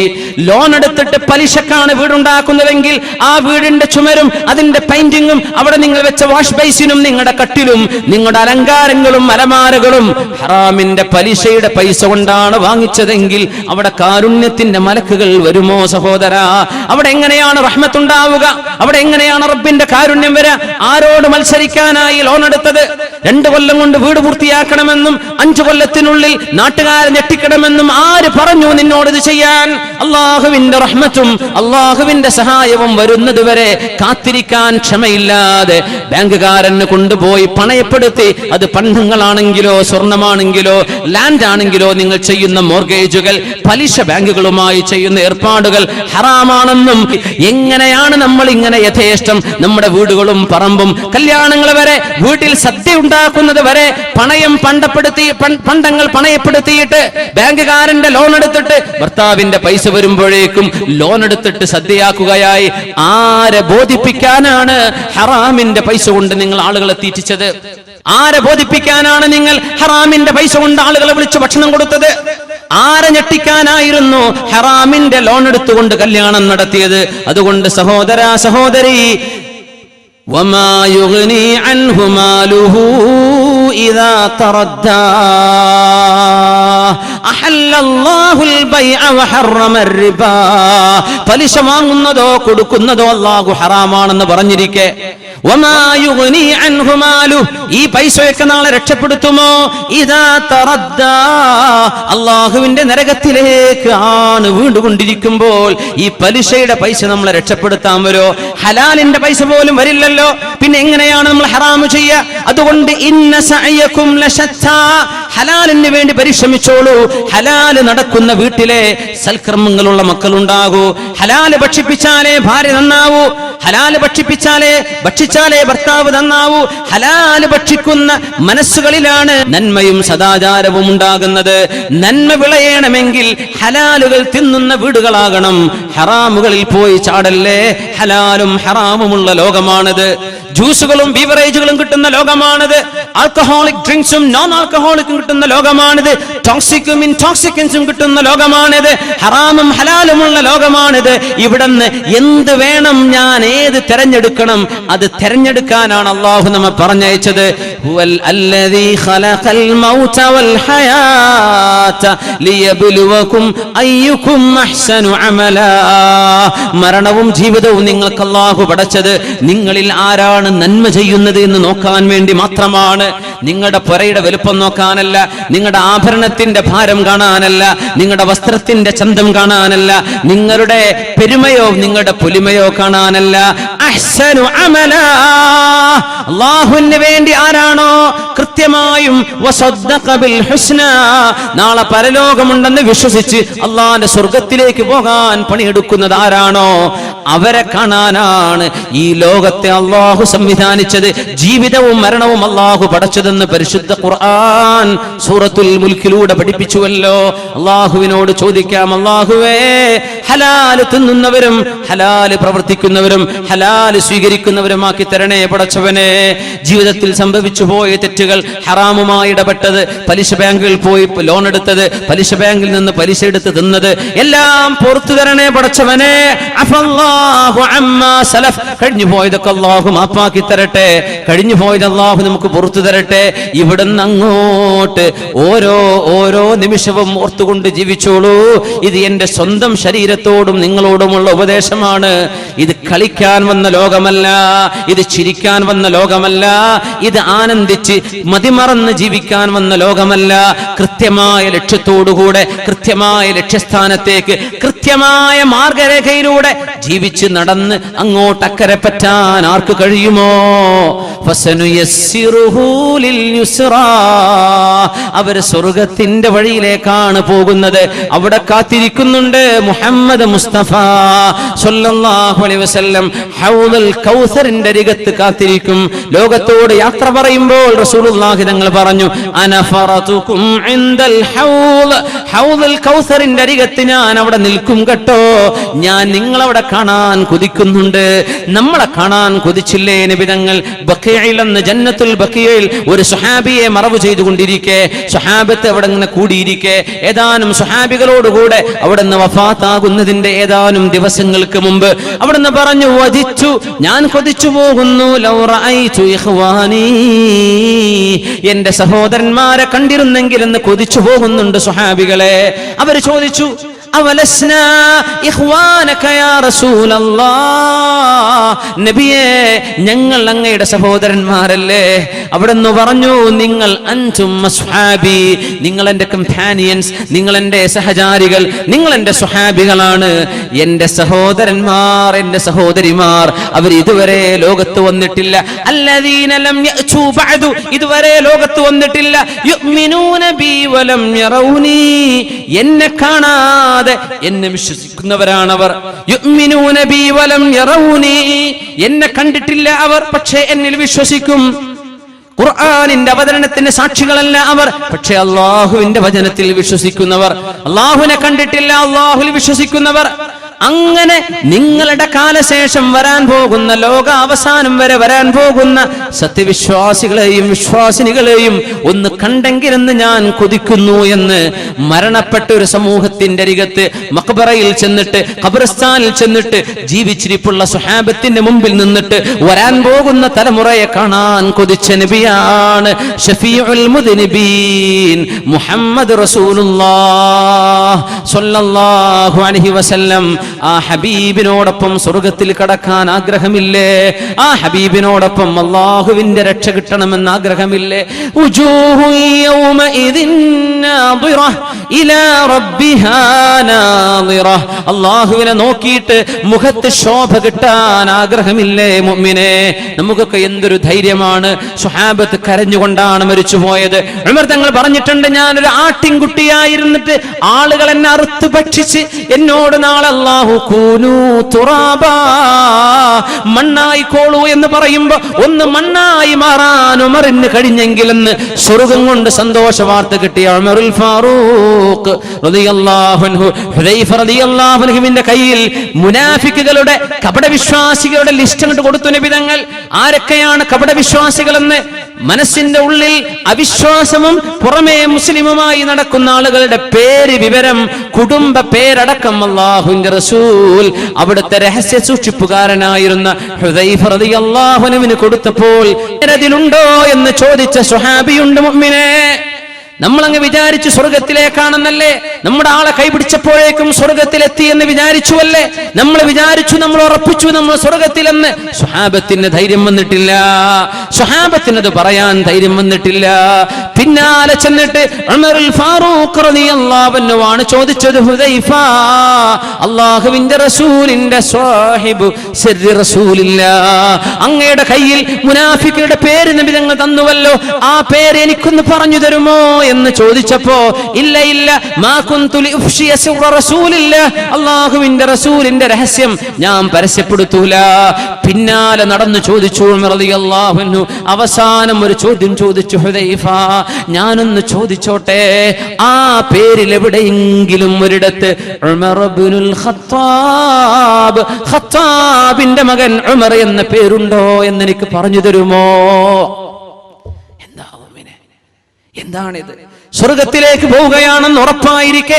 ലോൺ എടുത്തിട്ട് പലിശക്കാണ് വീടുണ്ടാക്കുന്നതെങ്കിൽ ആ വീടിന്റെ ചുമരും അതിന്റെ പെയിന്റിങ്ങും അവിടെ നിങ്ങൾ വെച്ച വാഷ് ബേസിനും നിങ്ങളുടെ കട്ടിലും നിങ്ങളുടെ അലങ്കാരങ്ങളും അലമാരകളും ഹറാമിന്റെ പലിശയുടെ പൈസ കൊണ്ടാണ് വാങ്ങിച്ചതെങ്കിൽ അവിടെ കാരുണ്യത്തിന്റെ മലക്കുകൾ വരുമോ സഹോദര? അവിടെ എങ്ങനെയാണ് റഹ്മത്തുണ്ടാവുക? അവിടെ എങ്ങനെയാണ് റബ്ബിന്റെ കാരുണ്യം വരിക? ആരോട് മത്സരിക്കാനായി ലോൺ എടുത്തത്? 2 കൊല്ലം കൊണ്ട് വീട് പൂർത്തിയാക്കണമെന്നും 5 കൊല്ലത്തിനുള്ളിൽ നാട്ടുകാരെ ഞെട്ടിക്കണമെന്നും ആര് പറഞ്ഞു നിന്നോട് ഇത് ചെയ്യാൻ? അള്ളാഹുവിന്റെ റഹ്മത്തും അള്ളാഹുവിന്റെ സഹായവും വരുന്നത് വരെ കാത്തിരിക്കാൻ ക്ഷമയില്ലാതെ ബാങ്കുകാരന് കൊണ്ടുപോയി പണയപ്പെടുത്തി, അത് പണ്ടങ്ങളാണെങ്കിലോ സ്വർണമാണെങ്കിലോ ലാൻഡ് ആണെങ്കിലോ നിങ്ങൾ ചെയ്യുന്ന മോർഗേജുകൾ, പലിശ ബാങ്കുകളുമായി ചെയ്യുന്ന ഏർപ്പാടുകൾ ഹറാമാണെന്നും, എങ്ങനെയാണ് നമ്മൾ ഇങ്ങനെ യഥേഷ്ടം നമ്മുടെ വീടുകളും പറമ്പും കല്യാണങ്ങൾ വരെ വീട്ടിൽ സദ്യ ഉണ്ടാക്കുന്നത് വരെ പണ്ടങ്ങൾ പണയപ്പെടുത്തിയിട്ട് ബാങ്കുകാരന്റെ ലോൺ എടുത്തിട്ട് ഭർത്താവിന്റെ പൈസ വരുമ്പോഴേക്കും ലോൺ എടുത്തിട്ട് സദ്യയാക്കുകയായി. ആരെ ബോധിപ്പിക്കാനാണ് ഹറാമിന്റെ പൈസ കൊണ്ട് നിങ്ങൾ ആളുകളെ തീറ്റിച്ചത്? ആരെ ബോധിപ്പിക്കാനാണ് നിങ്ങൾ ഹറാമിന്റെ പൈസ കൊണ്ട് ആളുകളെ വിളിച്ച് ഭക്ഷണം കൊടുത്തത്? ആരെ ഞെട്ടിക്കാനായിരുന്നു ഹറാമിന്റെ ലോൺ എടുത്തുകൊണ്ട് കല്യാണം നടത്തിയത്? അതുകൊണ്ട് സഹോദര, സഹോദരി, وما يغني عنه ماله إذا تردى أحل الله البيع وحرم الربا. പലിശ വാങ്ങുന്നതോ കൊടുക്കുന്നതോ അല്ലാഹു ഹറാമാണെന്ന് പറഞ്ഞിരിക്കെ ഈ പൈസയൊക്കെ നാളെ രക്ഷപ്പെടുത്തുമോ? ഇദാ തറദ്ദാ, അള്ളാഹുവിന്റെ നരകത്തിലേക്ക് ആണ് വീണ്ടുകൊണ്ടിരിക്കുമ്പോൾ ഈ പലിശയുടെ പൈസ നമ്മളെ രക്ഷപ്പെടുത്താൻ വരുമോ? ഹലാലിന്റെ പൈസ പോലും വരില്ലല്ലോ, പിന്നെ എങ്ങനെയാണ് നമ്മൾ ഹറാമു ചെയ്യുക? അതുകൊണ്ട് ഇന്ന സഅയകും ലശത്താ, ഹലാലിന് വേണ്ടി പരിശ്രമിച്ചോളൂ. ഹലാല് നടക്കുന്ന വീട്ടിലെ സൽക്കർമ്മങ്ങളുള്ള മക്കളുണ്ടാകൂ. ഹലാല് ഭക്ഷിപ്പിച്ചാലേ ഭാര്യ നന്നാവൂ. ഹലാല് ഭക്ഷിച്ചാലേ ഭർത്താവ് നന്നാവൂ. ഹലാല് ഭക്ഷിക്കുന്ന മനസ്സുകളിലാണ് നന്മയും സദാചാരവും ഉണ്ടാകുന്നത്. നന്മ വിളയണമെങ്കിൽ ഹലാലുകൾ തിന്നുന്ന വീടുകളാകണം. ഹറാമുകളിൽ പോയി ചാടല്ലേ. ഹലാലും ഹറാമുമുള്ള ലോകമാണിത്. ജ്യൂസുകളും ബീവറേജുകളും കിട്ടുന്ന ലോകമാണിത്. ആൽക്കഹോളിക് ഡ്രിങ്ക്സും നോൺ ആൽക്കഹോളിക്കും കിട്ടുന്ന ലോകമാണിത്. ടോക്സിക്കും ഇൻടോക്സിക്കൻസും കിട്ടുന്ന ലോകമാണിത്. ഹറാമും ഹലാലുമുള്ള ലോകമാണിത്. ഇവിടുന്ന് എന്ത് വേണം, ഞാൻ ഏത് തെരഞ്ഞെടുക്കണം, അത് തെരഞ്ഞെടുക്കാനാണ് അല്ലാഹു നമ്മെ പറഞ്ഞയച്ചത്. ഹുവൽ അല്ലദീ ഖലഖൽ മൗത വൽ ഹയാത ലിയബ്ലുവകും അയ്യുകും അഹ്സനു അമലാ. മരണവും ജീവിതവും നിങ്ങൾക്ക് അല്ലാഹു പടച്ചത് നിങ്ങളിൽ ആരാണ് നന്മ ചെയ്യുന്നത് എന്ന് നോക്കാൻ വേണ്ടി മാത്രമാണ്. നിങ്ങളുടെ പുരയുടെ വലുപ്പം നോക്കാനല്ല, നിങ്ങളുടെ ആഭരണത്തിന്റെ ഭാരം കാണാനല്ല, നിങ്ങളുടെ വസ്ത്രത്തിന്റെ ചന്തം കാണാനല്ല, നിങ്ങളുടെ പെരുമയോ നിങ്ങളുടെ പൊലിമയോ കാണാനല്ല. അഹ്സനു അമലാ, അല്ലാഹുവിന് വേണ്ടി ആരാണോ കൃത്യമായും വസദ്ദഖ ബിൽ ഹുസ്ന, നാളെ പരലോകമുണ്ടെന്ന് വിശ്വസിച്ച് അള്ളാന്റെ സ്വർഗത്തിലേക്ക് പോകാൻ പണിയെടുക്കുന്നത് ആരാണോ അവരെ കാണാനാണ് ഈ ലോകത്തെ അള്ളാഹു സംവിധാനിച്ചത്. ജീവിതവും മരണവും അള്ളാഹു പടച്ചതെന്ന് പരിശുദ്ധ ഖുർആൻ സൂറത്തുൽ മുൽക്കിലൂടെ പഠിപ്പിച്ചുവല്ലോ. അള്ളാഹുവിനോട് ചോദിക്കാം, അള്ളാഹുവേ, ഹലാല് തിന്നുന്നവരും ഹലാല് പ്രവർത്തിക്കുന്നവരും ഹലാല് സ്വീകരിക്കുന്നവരുമാക്കി തരണേ പടച്ചവനെ. ജീവിതത്തിൽ സംഭവിച്ചു പോയ തെറ്റുകൾ, ഹറാമുമായി ഇടപെട്ടത്, പലിശ ബാങ്കിൽ പോയി ലോൺ എടുത്തത്, പലിശ ബാങ്കിൽ നിന്ന് പലിശ എടുത്ത് തിന്നത്, എല്ലാം പുറത്തു തരണേ പടച്ചവനെ. അഫല്ലാഹു അമ്മാ സലഫ്, കഴിഞ്ഞു പോയതൊക്കെ അല്ലാഹു മാപ്പാക്കി തരട്ടെ, കഴിഞ്ഞു പോയത് അല്ലാഹു നമുക്ക് പുറത്തു തരട്ടെ. ഇവിടുന്ന് അങ്ങോട്ട് ഓരോ നിമിഷവും ഓർത്തുകൊണ്ട് ജീവിച്ചോളൂ. ഇത് എന്റെ സ്വന്തം ശരീരത്തോടും നിങ്ങളോടുമുള്ള ഉപദേശമാണ്. ഇത് കളിക്കാൻ വന്ന ലോകമല്ല, ഇത് ചിരിക്കാൻ വന്ന ലോകമല്ല, ഇത് ആനന്ദിച്ച് മതിമറന്ന് ജീവിക്കാൻ വന്ന ലോകമല്ല. കൃത്യമായ ലക്ഷ്യത്തോടുകൂടെ കൃത്യമായ ലക്ഷ്യസ്ഥാനത്തേക്ക് കൃത്യമായ മാർഗരേഖയിലൂടെ ജീവിച്ച് നടന്ന് അങ്ങോട്ട് അക്കരെ പറ്റാൻ ആർക്ക് കഴിയുമോ? ഫസനുയസ്സിറുഹു ലിൽ യുസ്റാ, അവർ സ്വർഗത്തിന്റെ വഴിയിലേക്കാണ് പോകുന്നത്. അവിടെ കാത്തിരിക്കുന്നുണ്ട് മുഹമ്മദ് മുസ്തഫ സ്വല്ലല്ലാഹു അലൈഹി വസല്ലം. ഹൗദുൽ കൗസറിന്റെ അരികത്ത് കാത്തിരിക്കും. ലോകത്തോട് യാത്ര പറയുമ്പോൾ റസൂലുള്ളാഹി തങ്ങൾ പറഞ്ഞു, അനഫറതുകും ഇൻദൽ ഹൗദ്, ഹൗദുൽ കൗസറിന്റെ അരികത്ത് ഞാൻ അവിടെ നിൽക്കും കേട്ടോ. ഞാൻ നിങ്ങളവിടെ കാണാൻ കൊതിക്കുന്നുണ്ട്. നമ്മളെ കാണാൻ കൊതിച്ചില്ലേ നബി തങ്ങൾ? ബഖീഇൽ എന്ന് ജന്നത്തുൽ ബഖീഇൽ ഒരു സ്വഹാബിയെ മറവ് ചെയ്തുകൊണ്ടിരിക്കെ, സ്വഹാബത്ത് അവിടെ ഇങ്ങനെ കൂടിയിരിക്കെ, ഏതാനും സ്വഹാബികളോടുകൂടെ അവിടെ നിന്ന് വഫാത്താകുന്നതിന്റെ ഏതാനും ദിവസങ്ങൾക്ക് മുമ്പ് അവിടുന്ന് പറഞ്ഞു, വദിച്ചു, ഞാൻ കൊതിച്ചു പോകുന്നു, ലൗ റഅയ്തു ഇഖ്വാനി, എന്റെ സഹോദരന്മാരെ കണ്ടിരുന്നെങ്കിൽ എന്ന് കൊതിച്ചു പോകുന്നുണ്ട് സ്വഹാബികളെ. അവർ ചോദിച്ചു, അവലസ്നാ ഇഖ്വാനക യാ റസൂലല്ലാഹ്, നബിയേ ഞങ്ങൾ അങ്ങയുടെ സഹോദരന്മാരല്ലേ? അവിടുന്ന് പറഞ്ഞു, നിങ്ങൾ അൻതും അസ്ഹാബി, നിങ്ങൾ എൻ്റെ കമ്പാനിയൻസ്, നിങ്ങൾ എൻ്റെ സഹചാരികൾ, നിങ്ങൾ എൻ്റെ സ്വഹാബികളാണ്. എൻ്റെ സഹോദരന്മാർ, എൻ്റെ സഹോദരിമാർ, അവർ ഇതുവരെ ലോകത്ത് വന്നിട്ടില്ല. അല്ലദീന ലം യഅ്തു ബഅദു, ഇതുവരെ ലോകത്ത് വന്നിട്ടില്ല. യുഅ്മിനൂന ബി വലം യറൗനി, എന്നെ കാണാതെ എന്നെ വിശ്വസിക്കുന്നവരാണവർ. യുഅ്മിനൂന ബി വലം യറൗനി, എന്നെ കണ്ടിട്ടില്ല അവർ, പക്ഷേ എന്നിൽ വിശ്വസിക്കും. ഖുർആനിന്റെ അവതരണത്തിന് സാക്ഷികളല്ല അവർ, പക്ഷേ അല്ലാഹുവിന്റെ വചനത്തിൽ വിശ്വസിക്കുന്നവർ. അല്ലാഹുവിനെ കണ്ടിട്ടില്ല, അല്ലാഹുവിൽ വിശ്വസിക്കുന്നവർ. അങ്ങനെ നിങ്ങളുടെ കാലശേഷം വരാൻ പോകുന്ന, ലോകാവസാനം വരെ വരാൻ പോകുന്ന സത്യവിശ്വാസികളെയും വിശ്വാസിനികളെയും ഒന്ന് കണ്ടെങ്കിലെന്ന് ഞാൻ കൊതിക്കുന്നു എന്ന് മരണപ്പെട്ട ഒരു സമൂഹത്തിന്റെ അരികത്ത് മഖ്ബറയിൽ ചെന്നിട്ട്, ഖബർസ്ഥാനിൽ ചെന്നിട്ട് ജീവിച്ചിരിപ്പുള്ള സ്വഹാബത്തിന്റെ മുമ്പിൽ നിന്നിട്ട് വരാൻ പോകുന്ന തലമുറയെ കാണാൻ കൊതിച്ച നബിയാണ് ഷഫീഉൽ മുദ്നിബീൻ മുഹമ്മദ് റസൂലുള്ളാഹ് സ്വല്ലല്ലാഹു അലൈഹി വസല്ലം. ആ ഹബീബിനോടൊപ്പം സ്വർഗത്തിൽ കടക്കാൻ ആഗ്രഹമില്ലേ? ആ ഹബീബിനോടൊപ്പം അല്ലാഹുവിന്റെ രക്ഷ കിട്ടണമെന്ന് ആഗ്രഹമില്ലേ? ഉജൂഹു യൗമഇദിൻ നാദിറ ഇലാ റബ്ബിഹാ നാദിറ, അല്ലാഹുവിനെ നോക്കിയിട്ട് മുഖത്ത് ശോഭ കിട്ടാൻ ആഗ്രഹമില്ലേ മുഅ്മിനേ? നമുക്കൊക്കെ എന്തൊരു ധൈര്യമാണ്. സ്വഹാബത്ത് കരഞ്ഞുകൊണ്ടാണ് മരിച്ചുപോയത്. ഉമർ തങ്ങൾ പറഞ്ഞിട്ടുണ്ട്, ഞാനൊരു ആട്ടിൻകുട്ടിയായിരുന്നിട്ട് ആളുകൾ എന്നെ അറുത്ത് ഭക്ഷിച്ച് എന്നോട് നാളെ അല്ലാഹു കൂനൂ തുറാബാ, മണ്ണായിക്കോളൂ എന്ന് പറയുമ്പോ ഒന്ന് മണ്ണായി മാറാൻ ഉമറിന് കഴിഞ്ഞെങ്കിലെന്ന് സ്വർഗം കൊണ്ട് സന്തോഷ വാർത്ത കിട്ടിയ ഉമറുൽ ഫാറൂഖ് റളിയല്ലാഹു അൻഹു, ഹുദൈഫ റളിയല്ലാഹു അൻഹുവിന്റെ കയ്യിൽ മുനാഫിക്കുകളുടെ കപടവിശ്വാസികളുടെ ലിസ്റ്റ് അങ്ങോട്ട് കൊടുത്തു നബി തങ്ങൾ. ആരൊക്കെയാണ് കപടവിശ്വാസികളെന്ന്? മനസ്സിന്റെ ഉള്ളിൽ അവിശ്വാസവും പുറമേ മുസ്ലിമുമായി നടക്കുന്ന ആളുകളുടെ പേര്, വിവരം, കുടുംബ പേരടക്കം അല്ലാഹുവിന്റെ റസൂൽ അവിടുത്തെ രഹസ്യ സൂക്ഷിപ്പുകാരനായിരുന്ന ഹുദൈഫ റളിയല്ലാഹു അൻഹുവിന് കൊടുത്തപ്പോൾ അതിലുണ്ടോ എന്ന് ചോദിച്ച സ്വഹാബിയുണ്ട് മുഅ്മിനേ. നമ്മളങ്ങ് വിചാരിച്ചു സ്വർഗത്തിലേക്കാണെന്നല്ലേ? നമ്മുടെ ആളെ കൈപിടിച്ചപ്പോഴേക്കും സ്വർഗത്തിലെത്തി എന്ന് വിചാരിച്ചുവല്ലേ? നമ്മൾ വിചാരിച്ചു, നമ്മൾ ഉറപ്പിച്ചു നമ്മൾ സ്വർഗത്തിലെന്ന്. സ്വഹാബത്തിന് ധൈര്യം വന്നിട്ടില്ല, സ്വഹാബത്തിനത് പറയാൻ ധൈര്യം വന്നിട്ടില്ല. പിന്നാലെ ചെന്നിട്ട് ഉമറുൽ ഫാറൂഖ് റളിയല്ലാഹു അൻഹു ആണ് ചോദിച്ചത്, ഹുദൈഫ, അല്ലാഹുവിന്റെ റസൂലിന്റെ സ്വഹിബ് സിർരി റസൂലില്ലാ, അങ്ങയുടെ കയ്യിൽ മുനാഫിക്കുകളുടെ പേര് നബി തങ്ങൾ തന്നുവല്ലോ, ആ പേര് എനിക്കൊന്ന് പറഞ്ഞു തരുമോ എന്ന് ചോദിച്ചപ്പോ, ഇല്ല ഇല്ല, മാ കുന്തു ലിഉഫ്ശിയ സിർറ റസൂലില്ലാ, അല്ലാഹുവിന്റെ റസൂലിന്റെ രഹസ്യം ഞാൻ പരസ്യപ്പെടുത്തൂല. പിന്നാലെ നടന്നു ചോദിച്ചു ഉമർ റളിയല്ലാഹു അൻഹു. അവസാനം ഒരു ചോദ്യം ചോദിച്ചു, ഹുദൈഫ, ഞാനൊന്ന് ചോദിച്ചോട്ടെ, ആ പേരിൽ എവിടെയെങ്കിലും ഒരിടത്ത് ഉമർ ഇബ്നുൽ ഖത്താബ്, ഖത്താബിന്റെ മകൻ ഉമർ എന്ന പേരുണ്ടോ എന്ന് എനിക്ക് പറഞ്ഞു തരുമോ? എന്താണിത്? സ്വർഗത്തിലേക്ക് പോവുകയാണെന്ന് ഉറപ്പായിരിക്കെ,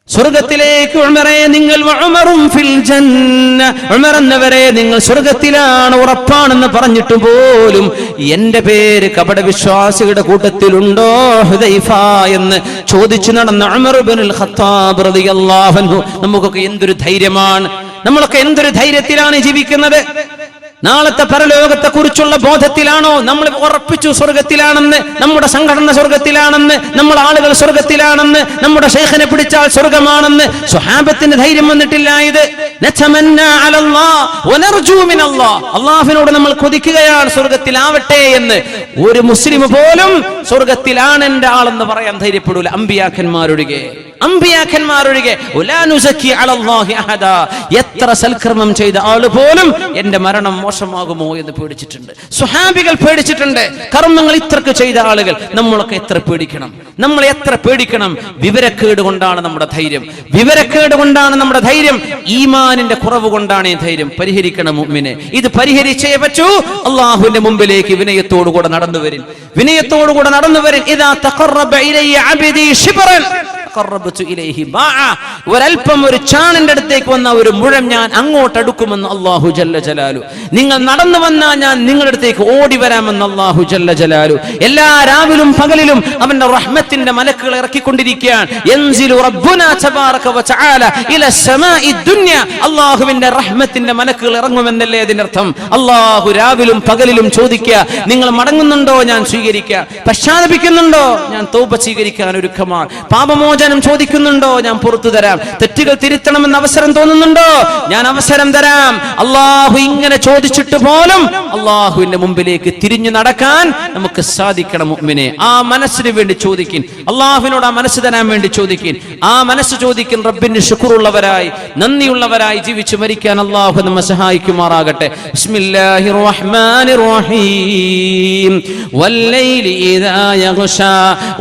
സ്വർഗത്തിലേക്ക് ഉമറേ നിങ്ങൾ, ഉമറും ഫിൽ ജന്ന, ഉമർ എന്നവരെ നിങ്ങൾ സ്വർഗത്തിലാണ് ഉറപ്പാണെന്ന് പറഞ്ഞിട്ട് പോലും എന്റെ പേര് കപട വിശ്വാസികളുടെ കൂട്ടത്തിലുണ്ടോ ഹുദൈഫ എന്ന് ചോദിച്ചു നടന്ന ഉമർ ഇബ്നുൽ ഖത്താബ് റളിയല്ലാഹു അൻഹു. നമുക്കൊക്കെ എന്തൊരു ധൈര്യമാണ്, നമ്മളൊക്കെ എന്തൊരു ധൈര്യത്തിലാണ് ജീവിക്കുന്നത്. നാളത്തെ പരലോകത്തെ കുറിച്ചുള്ള ബോധത്തിലാണോ നമ്മൾ ഉറപ്പിച്ചു സ്വർഗത്തിലാണെന്ന്, നമ്മുടെ സംഘടന സ്വർഗത്തിലാണെന്ന്, നമ്മുടെ ആളുകൾ സ്വർഗത്തിലാണെന്ന്, നമ്മുടെ ശൈഖിനെ പിടിച്ചാൽ സ്വർഗമാണെന്ന്? സ്വഹാബത്തിന് ധൈര്യം വന്നിട്ടില്ല. ഇത് അല്ലാഹുവിനോട് നമ്മൾ കൊതിക്കുകയാണ് സ്വർഗത്തിലാവട്ടെ എന്ന്. ഒരു മുസ്ലിം പോലും സ്വർഗത്തിലാണ് എന്റെ ആളെന്ന് പറയാൻ ധൈര്യപ്പെടൂല, അമ്പിയാക്കന്മാരൊഴികെ, അമ്പിയാക്കന്മാരൊഴികെ. എത്ര സൽക്കർമ്മം ചെയ്ത ആള് പോലും എന്റെ മരണം മോശമാകുമോ എന്ന് പേടിച്ചിട്ടുണ്ട്. സ്വഹാബികൾ പേടിച്ചിട്ടുണ്ട്. കർമ്മങ്ങൾ ഇത്രക്ക് ചെയ്ത ആളുകൾ. നമ്മളൊക്കെ എത്ര പേടിക്കണം, നമ്മൾ എത്ര പേടിക്കണം. വിവരക്കേട് കൊണ്ടാണ് നമ്മുടെ ധൈര്യം, വിവരക്കേട് കൊണ്ടാണ് നമ്മുടെ ധൈര്യം. ഈമാനിന്റെ കുറവ് കൊണ്ടാണ് ഈ ധൈര്യം. പരിഹരിക്കണം മുഅ്മിനെ, ഇത് പരിഹരിച്ചേ പറ്റൂ. അല്ലാഹുവിന്റെ മുമ്പിലേക്ക് വിനയത്തോടുകൂടെ നടന്നു വരിൻ, വിനയത്തോടുകൂടെ നടന്നു വരിൻ. ഇദാ തഖറബ ഇലയ്യ അബ്ദി ശിബ്റൻ തഖറബതു ഇലൈഹി ബാഅ, ഒരൽപ്പം ഒരു ചാണിന്റെ അടുത്തേക്ക് വന്ന ഒരു മുഴം ഞാൻ അങ്ങോട്ട് അടുക്കുമെന്ന് അല്ലാഹു ജല്ല ജലാലു. നിങ്ങൾ നടന്നു വന്നാൽ ഞാൻ നിങ്ങളുടെ അടുത്തേക്ക് ഓടി വരാമെന്ന് അല്ലാഹു ജല്ല ജലാലു. എല്ലാ രാവിലും പകലിലും അവന്റെ റഹ്മത്തിന്റെ മലക്കുകൾ ഇറക്കിക്കൊണ്ടിരിക്കുകയാണ്. യൻസിലു റബ്ബുനാ തബാറക വ തആല ഇല സമാഇ ദുനിയ, അല്ലാഹുവിന്റെ റഹ്മത്തിന്റെ മലക്കുകൾ ഇറങ്ങുമെന്നല്ലേ അതിന്റെ അർത്ഥം. അല്ലാഹു രാവിലും പകലിലും ചോദിക്കുക, നിങ്ങൾ മടങ്ങുന്നുണ്ടോ? ഞാൻ സ്വീകരിക്കാം. പശ്ചാത്തപിക്കുന്നുണ്ടോ? ഞാൻ തൗബ സ്വീകരിക്കാൻ ഒരുക്കമാണ്. പാപമോചനം ചോദിക്കുന്നുണ്ടോ? ഞാൻ പുറത്തു തരാം. തെറ്റുകൾ തിരുത്തണമെന്ന് അവസരം തോന്നുന്നുണ്ടോ? ഞാൻ അവസരം തരാം. അല്ലാഹു ഇങ്ങനെ ചോദിച്ചിട്ട് പോലും അല്ലാഹുവിന്റെ മുമ്പിലേക്ക് തിരിഞ്ഞു നടക്കാൻ നമുക്ക് സാധിക്കണം മുഅ്മിനെ. ആ മനസ്സിന് വേണ്ടി ചോദിക്കിൻ, അല്ലാഹുവിനോട് ആ മനസ്സ് തരാൻ വേണ്ടി ചോദിക്കിൻ. ആ മനസ്സ് ചോദിക്കിൻ. റബ്ബിന് ശുക്റുള്ളവരായി, നന്ദിയുള്ളവരായി ജീവിച്ചു മരിക്കാൻ അല്ലാഹു നമ്മെ സഹായിക്കുമാറാകട്ടെ. ബിസ്മില്ലാഹിർ റഹ്മാനിർ റഹീം. വല്ലൈലി ഇദാ യഗ്ശാ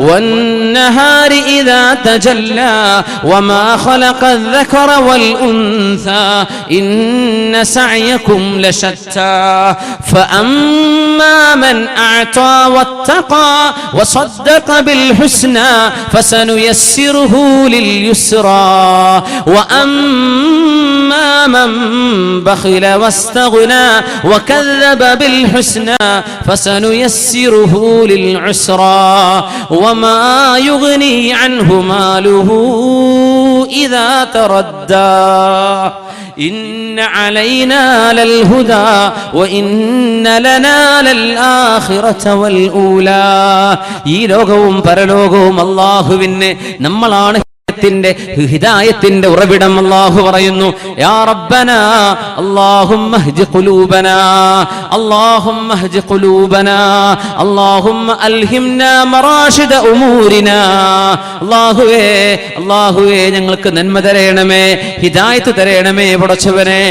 വന്നഹാരി ഇദാ تجلى وما خلق الذكر والأنثى إن سعيكم لشتى فأما من أعطى واتقى وصدق بالحسنى فسنيسره لليسرى وأما من بخل واستغنى وكذب بالحسنى فسنيسره للعسرى وما يغني عنه ماله إذا تردى إن علينا للهدى وإن لنا للآخرة والأولى. ഈ ലോകവും പരലോകവും അല്ലാഹുവിന് നമ്മളാണ്. ഹിദായത്തിന്റെ ഉറവിടം അല്ലാഹു പറയുന്നു, യാ റബ്ബനാ അല്ലാഹുമ്മ ഹ്ദി ഖുലൂബനാ അല്ലാഹുമ്മ ഹ്ദി ഖുലൂബനാ അല്ലാഹുമ്മ അൽഹിംനാ മറാഷിദ ഉമൂരിനാ. അല്ലാഹുവേ, അല്ലാഹുവേ ഞങ്ങൾക്ക് നന്മ തരണമേ, ഹിദായത്ത് തരണമേ പടച്ചവനെ.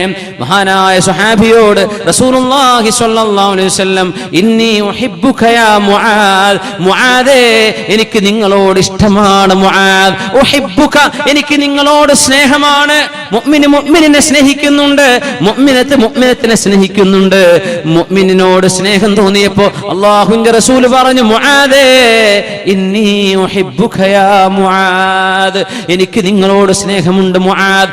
മഹാനായ സ്വഹാബിയോട് റസൂലുള്ളാഹി സ്വല്ലല്ലാഹു അലൈഹി വസല്ലം, ഇന്നി ഉഹിബ്ബുക യാ മുആദ്, മുആദേ എനിക്ക് നിങ്ങളോട് ഇഷ്ടമാണ് മുആദ്. എനിക്ക് നിങ്ങളോട് സ്നേഹമാണ്. മുഅ്മിന് മുഅ്മിനിനെ സ്നേഹിക്കുന്നുണ്ട്, മുഅ്മിനത്ത് മുഅ്മിനത്തിനെ സ്നേഹിക്കുന്നുണ്ട്. മുഅ്മിനിനോട് സ്നേഹം തോന്നിയപ്പോ അല്ലാഹുവിന്റെ റസൂൽ പറഞ്ഞു, മുആദേ ഇന്നി ഉഹിബ്ബുക യാ മുആദ്, എനിക്ക് നിങ്ങളോട് സ്നേഹമുണ്ട് മുആദ്.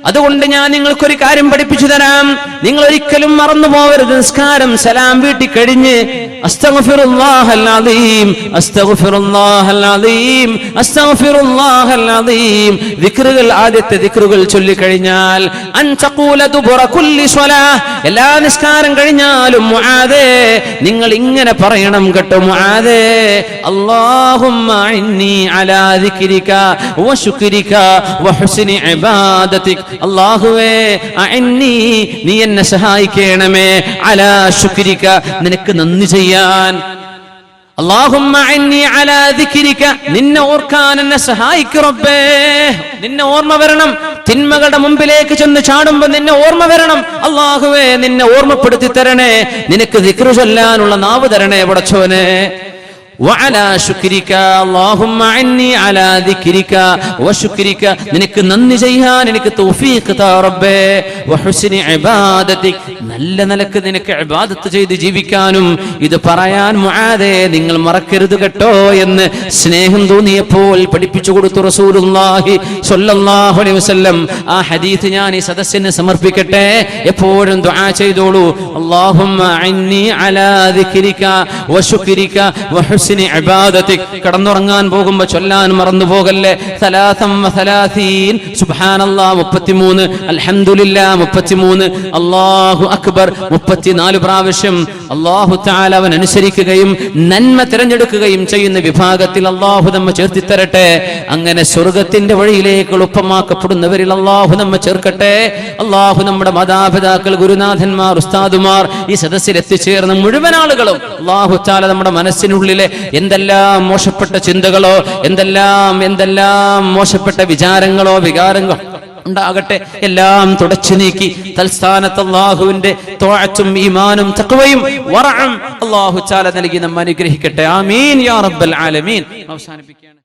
അതുകൊണ്ട് ഞാൻ നിങ്ങൾക്കൊരു കാര്യം പഠിപ്പിച്ചു തരാം. നിങ്ങൾ ഒരിക്കലും മറന്നു പോകരുത്. നിസ്കാരം സലാം വീട്ടി കഴിഞ്ഞ് അസ്തഗ്ഫിറുല്ലാഹൽ അദീം അസ്തഗ്ഫിറുല്ലാഹൽ അദീം അസ്തഗ്ഫിറുല്ലാഹൽ അദീം ദിക്റുകൾ, ആദ്യത്തെ ദിക്റുകൾ ചൊല്ലിക്കഴിഞ്ഞാൽ അൻ തഖൂല ദുബറ കുല്ലി സ്വലാഹ്, എല്ലാ നിസ്കാരം കഴിഞ്ഞാലും മുആദേ നിങ്ങൾ ഇങ്ങനെ പറയണം കേട്ടോ. മുആദേ അല്ലാഹുമ്മ ഇന്നി അലാ ദിക്രിക വശുക്രിക വഹുസ്നി ഇബാദതിക, അല്ലാഹുവേ അഇന്നി നീ എന്നെ സഹായിക്കണമേ, അലാ ശുക്രിക നിനക്ക് നന്ദി ചെയ്യാൻ, അല്ലാഹുമ്മ അഇന്നി അലാ ദിക്രിക നിന്നെ ഓർക്കാൻ എന്നെ സഹായിക്കു റബ്ബേ. നിന്നെ ഓർമ്മ വരണം. തിന്മകളുടെ മുമ്പിലേക്ക് ചെന്ന് ചാടുമ്പോ നിന്നെ ഓർമ്മ വരണം. അല്ലാഹുവേ നിന്നെ ഓർമ്മപ്പെടുത്തി തരണേ, നിനക്ക് ദിക്റ് ചൊല്ലാനുള്ള നാവ് തരണേ പടച്ചോനെ. വഅലാ ശുക്രിക അല്ലാഹുമ്മ അന്നി അലാ ദിക്രിക വശുക്രിക നിനക്ക് നന്ദി ചെയ്യാൻ എനിക്ക് തൗഫീഖ് താ റബ്ബേ. വഹുസ്നി ഇബാദതിക നല്ല നിലക്ക് നിനക്ക് ഇബാദത്ത് ചെയ്ത് ജീവിക്കാനും ഇത് പറയാൻ മുആദേ നിങ്ങൾ മറക്കരുത് കേട്ടോ എന്ന് സ്നേഹം തോന്നിയപ്പോൾ പഠിപ്പിച്ചു കൊടുത്തു റസൂലുള്ളാഹി സ്വല്ലല്ലാഹു അലൈഹി വസല്ലം. ആ ഹദീസ് ഞാൻ ഈ സദസ്സിന് സമർപ്പിക്കട്ടെ. എപ്പോഴും ദുആ ചെയ്തോളൂ. അല്ലാഹുമ്മ അന്നി അലാ ദിക്രിക വശുക്രിക വഹുസ്നി കടന്നുറങ്ങാൻ പോകുമ്പോ ചൊല്ലാൻ മറന്നു പോകല്ലേ. 33 സുബ്ഹാനല്ലാഹ് 33, അൽഹംദുലില്ലാഹ് 33, അല്ലാഹു അക്ബർ 34 പ്രാവശ്യം അല്ലാഹു തആല അവൻ അനുസരിക്കുകയും നന്മ തിരഞ്ഞെടുക്കുകയും ചെയ്യുന്ന വിഭാഗത്തിൽ അല്ലാഹു നമ്മെ ചേർത്തി തരട്ടെ. അങ്ങനെ സ്വർഗ്ഗത്തിന്റെ വഴിയിലേക്ക് എളുപ്പമാക്കപ്പെടുന്നവരിൽ അല്ലാഹു നമ്മെ ചേർക്കട്ടെ. അല്ലാഹു നമ്മുടെ മാതാപിതാക്കൾ, ഗുരുനാഥന്മാർ, ഉസ്താദുമാർ, ഈ സദസ്സിൽ എത്തിച്ചേർന്ന മുഴുവൻ ആളുകളും അല്ലാഹു തആല നമ്മുടെ മനസ്സിനുള്ളിലെ എന്തെല്ലാം മോശപ്പെട്ട ചിന്തകളോ എന്തെല്ലാം മോശപ്പെട്ട വിചാരങ്ങളോ വികാരങ്ങളോ ഉണ്ടാകട്ടെ എല്ലാം തുടച്ചു നീക്കി തൽസ്ഥാനത്ത് അല്ലാഹുവിന്റെ ത്വഅത്തും ഈമാനും തഖ്വയും വറഅം അല്ലാഹു തആല നൽകി നമ്മെ അനുഗ്രഹിക്കട്ടെ. ആമീൻ യാ റബ്ബൽ ആലമീൻ. അവസാനിപ്പിക്കുകയാണ്.